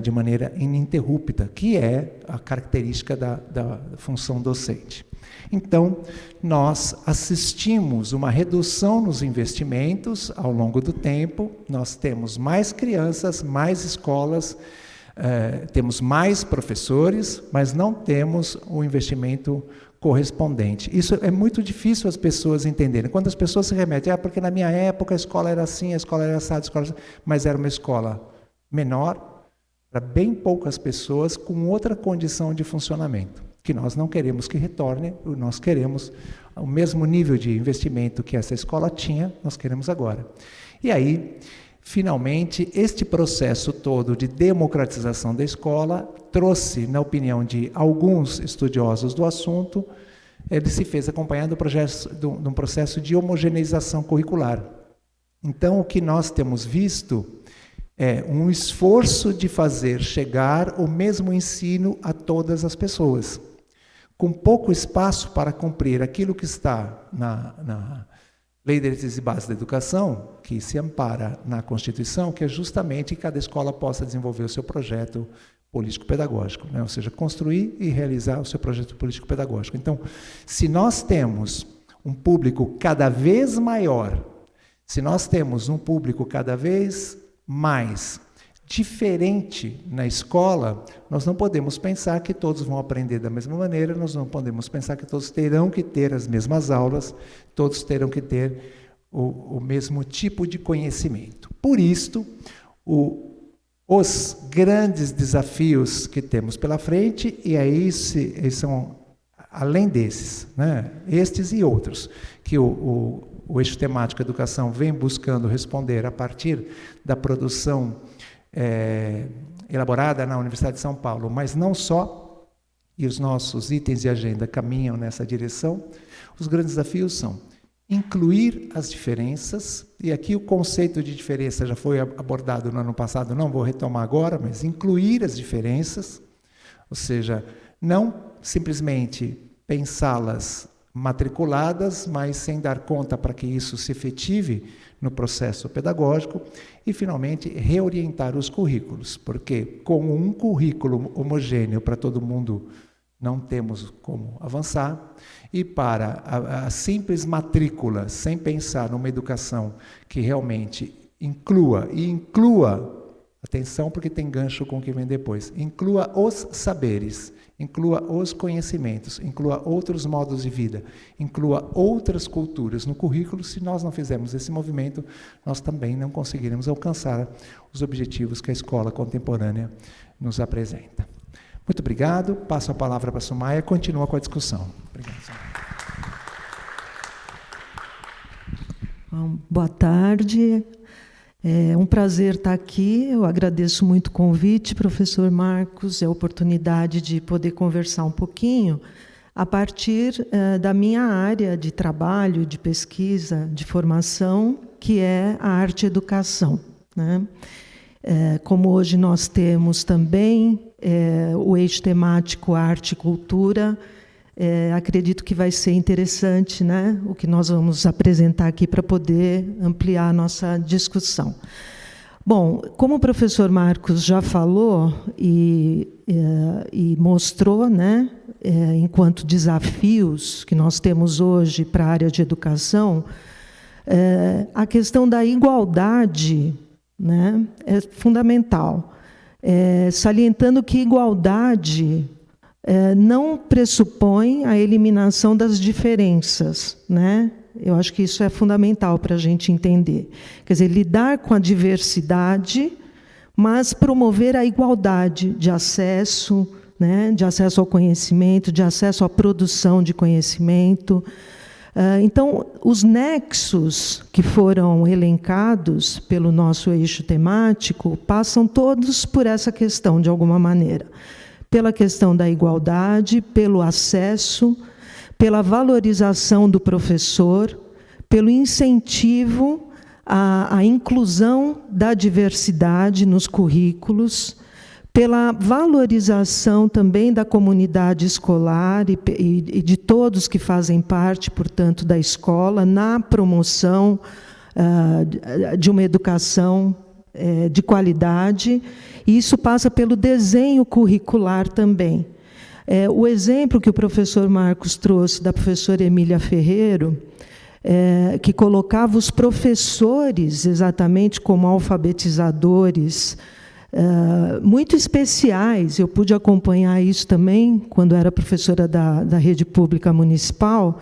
de maneira ininterrupta, que é a característica da função docente. Então, nós assistimos uma redução nos investimentos ao longo do tempo, nós temos mais crianças, mais escolas, temos mais professores, mas não temos o investimento correspondente. Isso é muito difícil as pessoas entenderem. Quando as pessoas se remetem, porque na minha época a escola era assim, a escola era assada, mas era uma escola menor, para bem poucas pessoas, com outra condição de funcionamento, que nós não queremos que retorne, nós queremos o mesmo nível de investimento que essa escola tinha, nós queremos agora. E aí, finalmente, este processo todo de democratização da escola trouxe, na opinião de alguns estudiosos do assunto, ele se fez acompanhado de um processo de homogeneização curricular. Então, o que nós temos visto é um esforço de fazer chegar o mesmo ensino a todas as pessoas, com pouco espaço para cumprir aquilo que está na Lei de Diretrizes e Bases da Educação, que se ampara na Constituição, que é justamente que cada escola possa desenvolver o seu projeto político-pedagógico, né? Ou seja, construir e realizar o seu projeto político-pedagógico. Então, se nós temos um público cada vez maior, se nós temos um público cada vez mais diferente na escola, nós não podemos pensar que todos vão aprender da mesma maneira, nós não podemos pensar que todos terão que ter as mesmas aulas, todos terão que ter o mesmo tipo de conhecimento. Por isto, os grandes desafios que temos pela frente, e aí são, além desses, né, estes e outros, que o eixo temático educação vem buscando responder a partir da produção elaborada na Universidade de São Paulo, mas não só, e os nossos itens de agenda caminham nessa direção. Os grandes desafios são incluir as diferenças, e aqui o conceito de diferença já foi abordado no ano passado, não vou retomar agora, mas incluir as diferenças, ou seja, não simplesmente pensá-las matriculadas, mas sem dar conta para que isso se efetive no processo pedagógico, e, finalmente, reorientar os currículos, porque com um currículo homogêneo para todo mundo não temos como avançar, e para a simples matrícula, sem pensar numa educação que realmente inclua, atenção porque tem gancho com o que vem depois, inclua os saberes, inclua os conhecimentos, inclua outros modos de vida, inclua outras culturas no currículo. Se nós não fizermos esse movimento, nós também não conseguiremos alcançar os objetivos que a escola contemporânea nos apresenta. Muito obrigado. Passo a palavra para a Sumaia. Continua com a discussão. Obrigado,
Sumaia. Boa tarde. É um prazer estar aqui. Eu agradeço muito o convite, professor Marcos, e a oportunidade de poder conversar um pouquinho a partir da minha área de trabalho, de pesquisa, de formação, que é a arte e educação, né? Como hoje nós temos também o eixo temático arte e cultura, acredito que vai ser interessante, né, o que nós vamos apresentar aqui para poder ampliar a nossa discussão. Bom, como o professor Marcos já falou e mostrou, né, enquanto desafios que nós temos hoje para a área de educação, a questão da igualdade, né, é fundamental. Salientando que igualdade não pressupõe a eliminação das diferenças, né? Eu acho que isso é fundamental para a gente entender. Quer dizer, lidar com a diversidade, mas promover a igualdade de acesso, né? De acesso ao conhecimento, de acesso à produção de conhecimento. Então, os nexos que foram elencados pelo nosso eixo temático passam todos por essa questão, de alguma maneira. Pela questão da igualdade, pelo acesso, pela valorização do professor, pelo incentivo à inclusão da diversidade nos currículos, pela valorização também da comunidade escolar e de todos que fazem parte, portanto, da escola, na promoção de uma educação de qualidade. E isso passa pelo desenho curricular também. O exemplo que o professor Marcos trouxe da professora Emília Ferreiro, que colocava os professores exatamente como alfabetizadores muito especiais. Eu pude acompanhar isso também quando era professora da rede pública municipal.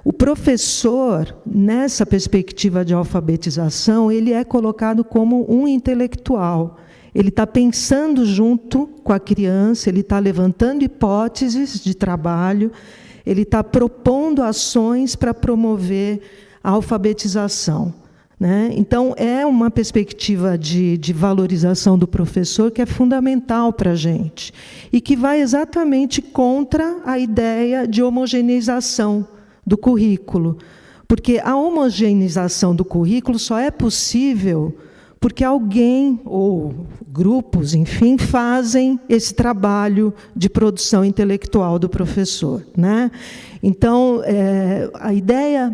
O professor, nessa perspectiva de alfabetização, ele é colocado como um intelectual. Ele está pensando junto com a criança, ele está levantando hipóteses de trabalho, ele está propondo ações para promover a alfabetização, né? Então, é uma perspectiva de valorização do professor que é fundamental para a gente e que vai exatamente contra a ideia de homogeneização do currículo, porque a homogeneização do currículo só é possível porque alguém, ou grupos, enfim, fazem esse trabalho de produção intelectual do professor, né? Então,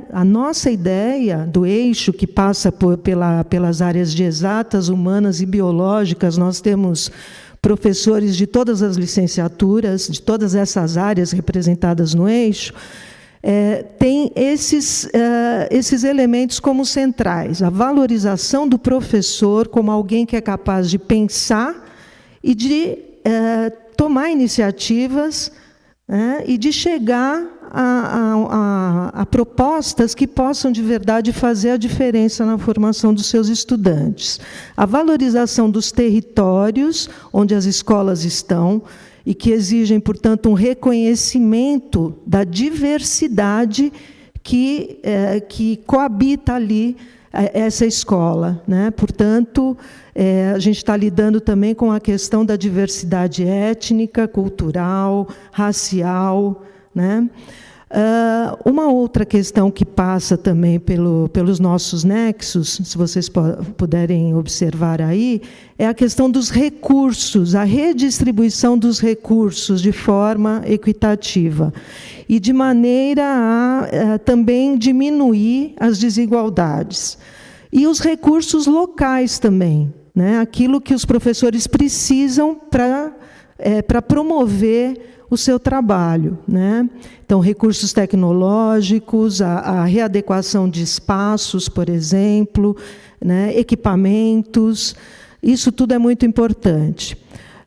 a nossa ideia do eixo que passa pelas áreas de exatas, humanas e biológicas, nós temos professores de todas as licenciaturas, de todas essas áreas representadas no eixo, tem esses elementos como centrais. A valorização do professor como alguém que é capaz de pensar e de tomar iniciativas, e de chegar a propostas que possam, de verdade, fazer a diferença na formação dos seus estudantes. A valorização dos territórios onde as escolas estão, e que exigem, portanto, um reconhecimento da diversidade que coabita ali essa escola, né? Portanto, a gente está lidando também com a questão da diversidade étnica, cultural, racial, né? Uma outra questão que passa também pelos nossos nexos, se vocês puderem observar aí, é a questão dos recursos, a redistribuição dos recursos de forma equitativa e de maneira a também diminuir as desigualdades. E os recursos locais também, né? Aquilo que os professores precisam para promover o seu trabalho, né? Então, recursos tecnológicos, a readequação de espaços, por exemplo, né? Equipamentos, isso tudo é muito importante.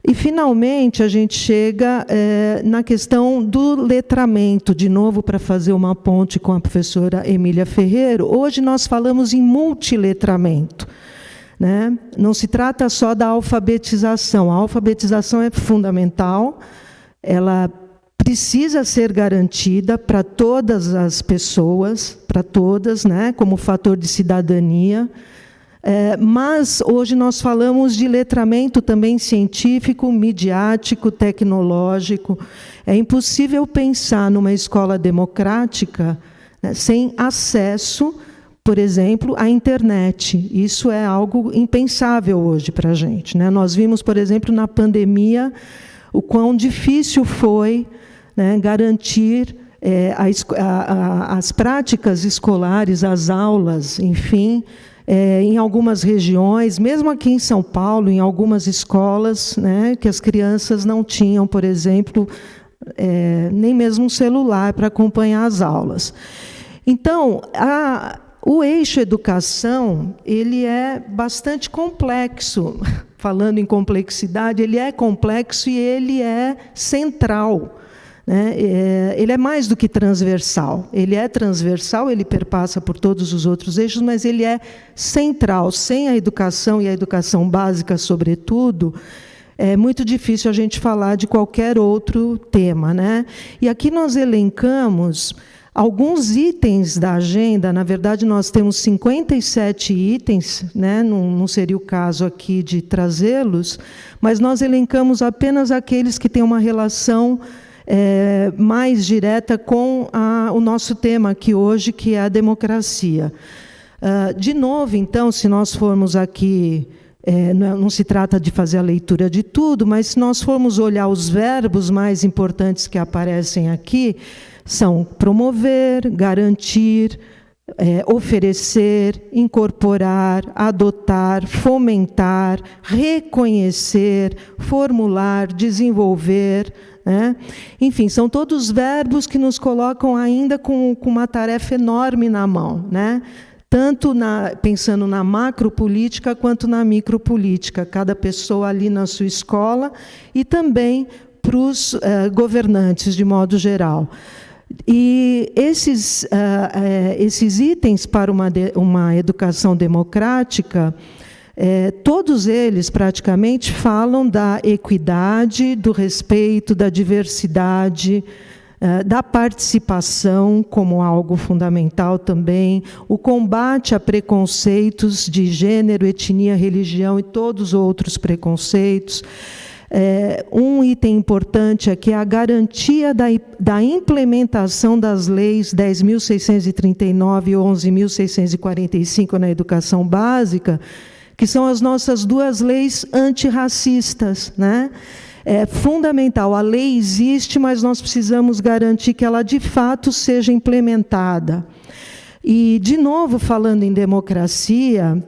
E, finalmente, a gente chega na questão do letramento, de novo, para fazer uma ponte com a professora Emília Ferreiro. Hoje nós falamos em multiletramento, né? Não se trata só da alfabetização. A alfabetização é fundamental, ela precisa ser garantida para todas as pessoas, para todas, né, como fator de cidadania. Mas hoje nós falamos de letramento também científico, midiático, tecnológico. É impossível pensar numa escola democrática, né, sem acesso, por exemplo, à internet. Isso é algo impensável hoje para a gente, né? Nós vimos, por exemplo, na pandemia, o quão difícil foi, né, garantir as práticas escolares, as aulas, enfim, em algumas regiões, mesmo aqui em São Paulo, em algumas escolas, né, que as crianças não tinham, por exemplo, nem mesmo um celular para acompanhar as aulas. Então, o eixo educação, ele é bastante complexo. Falando em complexidade, ele é complexo e ele é central, né? Ele é mais do que transversal. Ele é transversal, ele perpassa por todos os outros eixos, mas ele é central. Sem a educação, e a educação básica, sobretudo, é muito difícil a gente falar de qualquer outro tema, né? E aqui nós elencamos alguns itens da agenda. Na verdade, nós temos 57 itens, né? Não seria o caso aqui de trazê-los, mas nós elencamos apenas aqueles que têm uma relação mais direta com o nosso tema aqui hoje, que é a democracia. De novo, então, se nós formos aqui, não se trata de fazer a leitura de tudo, mas se nós formos olhar os verbos mais importantes que aparecem aqui, são promover, garantir, oferecer, incorporar, adotar, fomentar, reconhecer, formular, desenvolver, né? Enfim, são todos verbos que nos colocam ainda com uma tarefa enorme na mão, né? tanto pensando na macropolítica quanto na micropolítica, cada pessoa ali na sua escola, e também para os governantes, de modo geral. E esses itens para uma educação democrática, todos eles praticamente falam da equidade, do respeito, da diversidade, da participação como algo fundamental também, o combate a preconceitos de gênero, etnia, religião e todos os outros preconceitos. Um item importante aqui é a garantia da implementação das leis 10.639 e 11.645 na educação básica, que são as nossas duas leis antirracistas, né? É fundamental, a lei existe, mas nós precisamos garantir que ela de fato seja implementada. E, de novo, falando em democracia,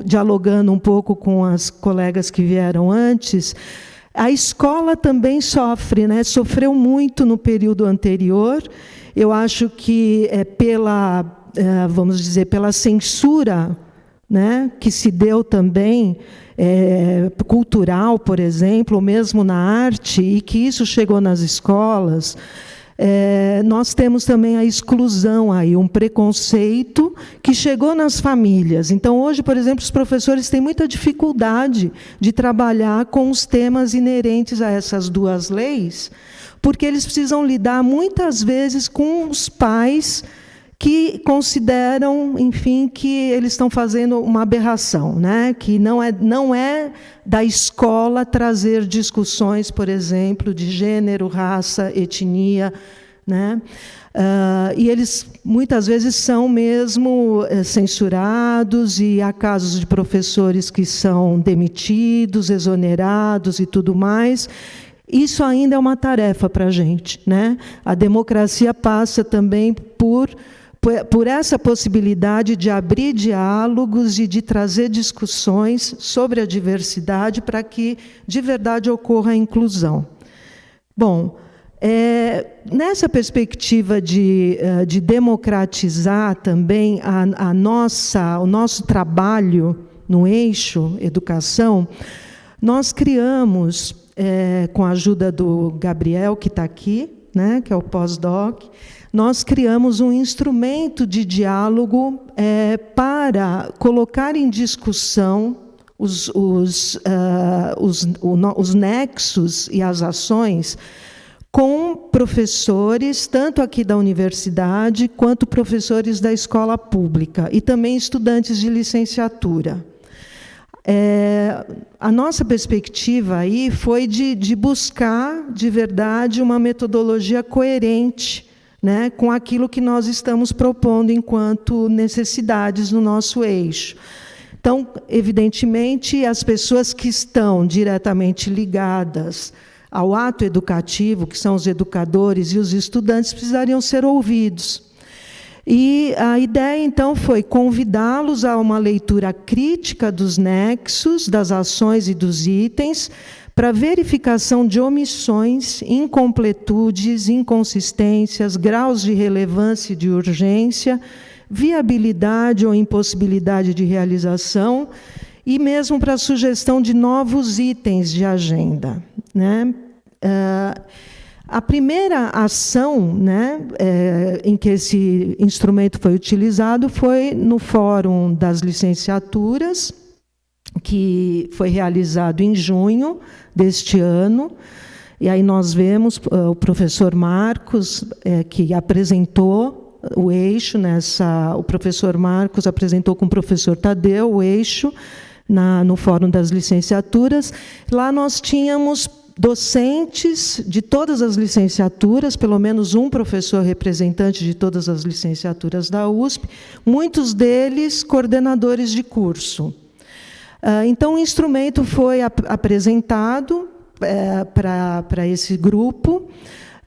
dialogando um pouco com as colegas que vieram antes, a escola também sofre, né? Sofreu muito no período anterior. Eu acho que vamos dizer, pela censura, né, que se deu também, cultural, por exemplo, ou mesmo na arte, e que isso chegou nas escolas. Nós temos também a exclusão, aí, um preconceito que chegou nas famílias. Então, hoje, por exemplo, os professores têm muita dificuldade de trabalhar com os temas inerentes a essas duas leis, porque eles precisam lidar, muitas vezes, com os pais que consideram, enfim, que eles estão fazendo uma aberração, né? Que não é da escola trazer discussões, por exemplo, de gênero, raça, etnia, né? E eles, muitas vezes, são mesmo censurados, e há casos de professores que são demitidos, exonerados e tudo mais. Isso ainda é uma tarefa para a gente, né? A democracia passa também por essa possibilidade de abrir diálogos e de trazer discussões sobre a diversidade para que, de verdade, ocorra a inclusão. Bom, nessa perspectiva de democratizar também o nosso trabalho no eixo educação, nós criamos, com a ajuda do Gabriel, que está aqui, né, que é o pós-doc, nós criamos um instrumento de diálogo para colocar em discussão os nexos e as ações com professores, tanto aqui da universidade, quanto professores da escola pública, e também estudantes de licenciatura. A nossa perspectiva aí foi de buscar, de verdade, uma metodologia coerente, né, com aquilo que nós estamos propondo enquanto necessidades no nosso eixo. Então, evidentemente, as pessoas que estão diretamente ligadas ao ato educativo, que são os educadores e os estudantes, precisariam ser ouvidos. E a ideia, então, foi convidá-los a uma leitura crítica dos nexos, das ações e dos itens, para verificação de omissões, incompletudes, inconsistências, graus de relevância e de urgência, viabilidade ou impossibilidade de realização, e mesmo para a sugestão de novos itens de agenda, né? A primeira ação, né, em que esse instrumento foi utilizado foi no Fórum das Licenciaturas, que foi realizado em junho deste ano. E aí nós vemos o professor Marcos, que apresentou o eixo o professor Marcos apresentou com o professor Tadeu o eixo no Fórum das Licenciaturas. Lá nós tínhamos docentes de todas as licenciaturas, pelo menos um professor representante de todas as licenciaturas da USP, muitos deles coordenadores de curso. Então, o instrumento foi apresentado para esse grupo,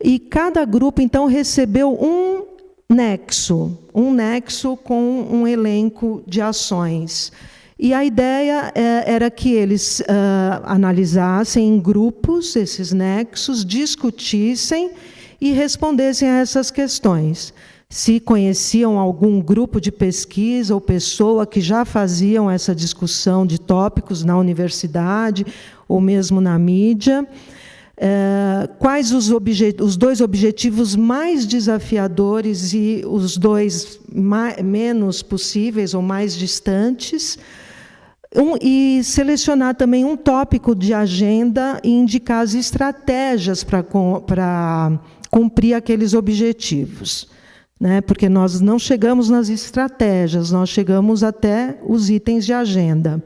e cada grupo, então, recebeu um nexo com um elenco de ações. E a ideia era que eles analisassem em grupos esses nexos, discutissem e respondessem a essas questões. se conheciam algum grupo de pesquisa ou pessoa que já faziam essa discussão de tópicos na universidade ou mesmo na mídia. Quais os dois objetivos mais desafiadores e os dois menos possíveis ou mais distantes. E selecionar também um tópico de agenda e indicar as estratégias para cumprir aqueles objetivos. Né? Porque nós não chegamos nas estratégias, nós chegamos até os itens de agenda.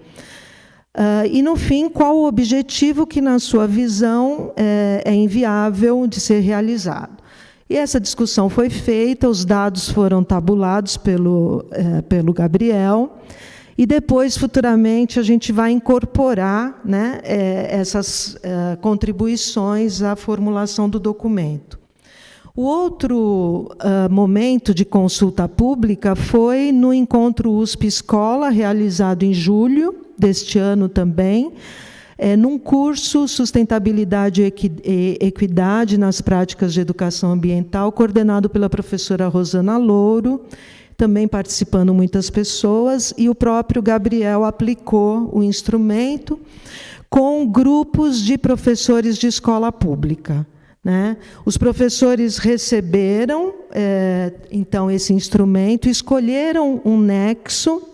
E, no fim, qual o objetivo que, na sua visão, é inviável de ser realizado. E essa discussão foi feita, os dados foram tabulados pelo Gabriel, e depois, futuramente, a gente vai incorporar, né, essas contribuições à formulação do documento. O outro momento de consulta pública foi no encontro USP-Escola, realizado em julho deste ano também, num curso Sustentabilidade e Equidade nas Práticas de Educação Ambiental, coordenado pela professora Rosana Louro, também participando muitas pessoas, e o próprio Gabriel aplicou o instrumento com grupos de professores de escola pública. Né? Os professores receberam, então, esse instrumento, escolheram um nexo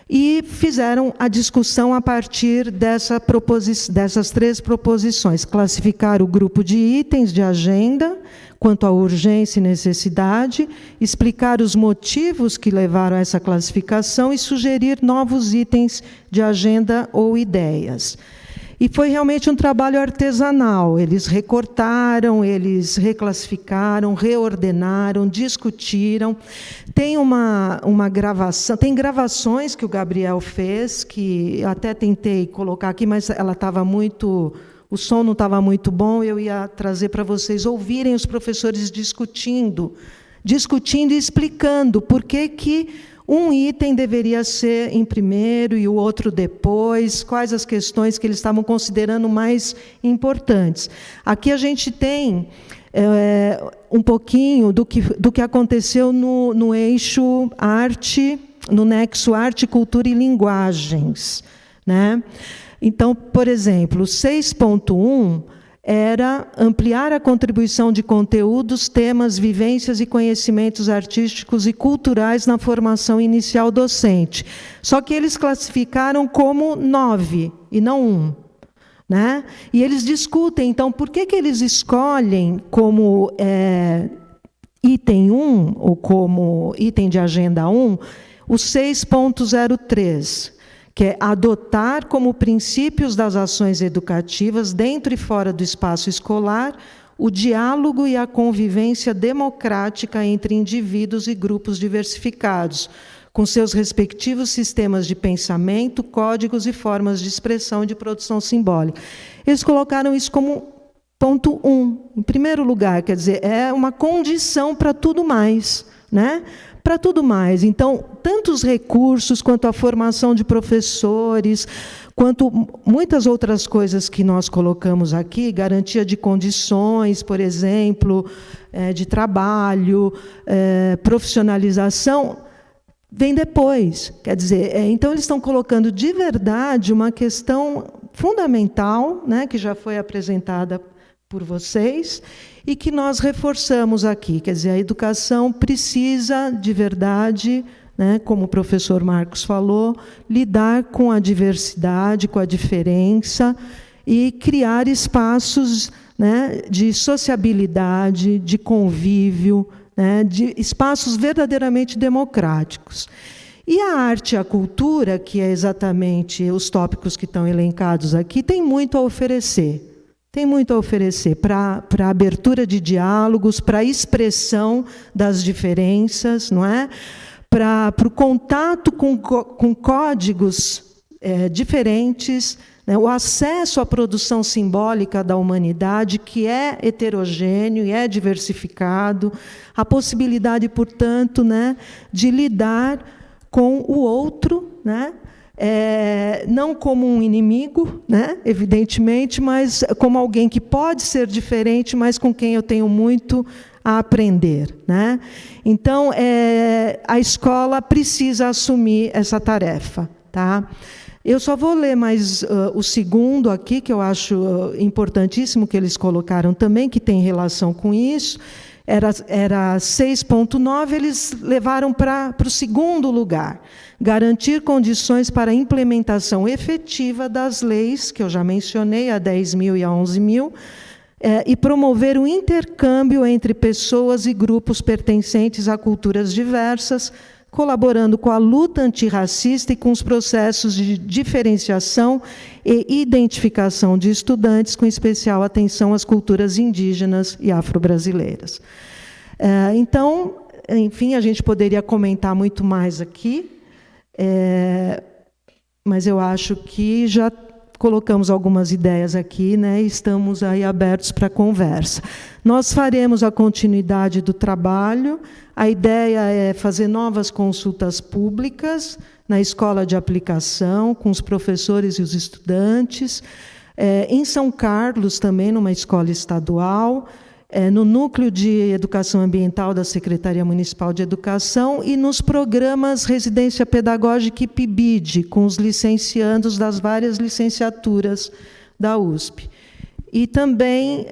e fizeram a discussão a partir dessas 3 proposições. Classificar o grupo de itens de agenda, quanto à urgência e necessidade, explicar os motivos que levaram a essa classificação e sugerir novos itens de agenda ou ideias. E foi realmente um trabalho artesanal. Eles recortaram, eles reclassificaram, reordenaram, discutiram. Tem uma gravação, tem gravações que o Gabriel fez, que até tentei colocar aqui, mas ela estava muito... O som não estava muito bom, eu ia trazer para vocês ouvirem os professores discutindo e explicando por que um item deveria ser em primeiro e o outro depois, quais as questões que eles estavam considerando mais importantes. Aqui a gente tem um pouquinho do que aconteceu no eixo arte, no nexo arte, cultura e linguagens. Né? Então, por exemplo, 6.1 era ampliar a contribuição de conteúdos, temas, vivências e conhecimentos artísticos e culturais na formação inicial docente. Só que eles classificaram como 9 e não 1. Né? E eles discutem, então, por que eles escolhem como item 1, ou como item de agenda 1, o 6.03, que é adotar como princípios das ações educativas, dentro e fora do espaço escolar, o diálogo e a convivência democrática entre indivíduos e grupos diversificados, com seus respectivos sistemas de pensamento, códigos e formas de expressão e de produção simbólica. Eles colocaram isso como ponto 1, em primeiro lugar, quer dizer, é uma condição para tudo mais, né? Para tudo mais. Então, tanto os recursos, quanto a formação de professores, quanto muitas outras coisas que nós colocamos aqui, garantia de condições, por exemplo, de trabalho, profissionalização, vem depois. Quer dizer, então eles estão colocando de verdade uma questão fundamental, né, que já foi apresentada por vocês, e que nós reforçamos aqui. Quer dizer, a educação precisa, de verdade, né, como o professor Marcos falou, lidar com a diversidade, com a diferença, e criar espaços, né, de sociabilidade, de convívio, né, de espaços verdadeiramente democráticos. E a arte e a cultura, que é exatamente os tópicos que estão elencados aqui, tem muito a oferecer. Tem muito a oferecer para a abertura de diálogos, para a expressão das diferenças, não é? Para o contato com códigos diferentes, né? O acesso à produção simbólica da humanidade, que é heterogêneo e é diversificado, a possibilidade, portanto, né, de lidar com o outro, né, não como um inimigo, né, evidentemente, mas como alguém que pode ser diferente, mas com quem eu tenho muito a aprender, né? Então, a escola precisa assumir essa tarefa, tá? Eu só vou ler mais o segundo aqui, que eu acho importantíssimo, que eles colocaram também, que tem relação com isso. Era 6.9, eles levaram para o segundo lugar. Garantir condições para a implementação efetiva das leis, que eu já mencionei, a 10.000 e a 11.000, e promover o intercâmbio entre pessoas e grupos pertencentes a culturas diversas, colaborando com a luta antirracista e com os processos de diferenciação e identificação de estudantes, com especial atenção às culturas indígenas e afro-brasileiras. Então, enfim, a gente poderia comentar muito mais aqui, mas eu acho que já colocamos algumas ideias aqui, né, e estamos aí abertos para a conversa. Nós faremos a continuidade do trabalho. A ideia é fazer novas consultas públicas na escola de aplicação, com os professores e os estudantes, em São Carlos também, numa escola estadual, no Núcleo de Educação Ambiental da Secretaria Municipal de Educação e nos programas Residência Pedagógica e PIBID, com os licenciandos das várias licenciaturas da USP. E também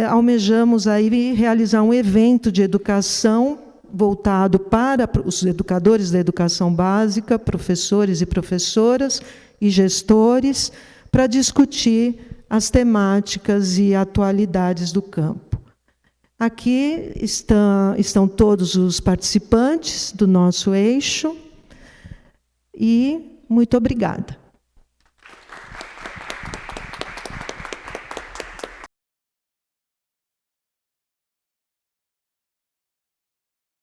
almejamos aí realizar um evento de educação voltado para os educadores da educação básica, professores e professoras e gestores, para discutir as temáticas e atualidades do campo. Aqui estão todos os participantes do nosso eixo, e muito obrigada.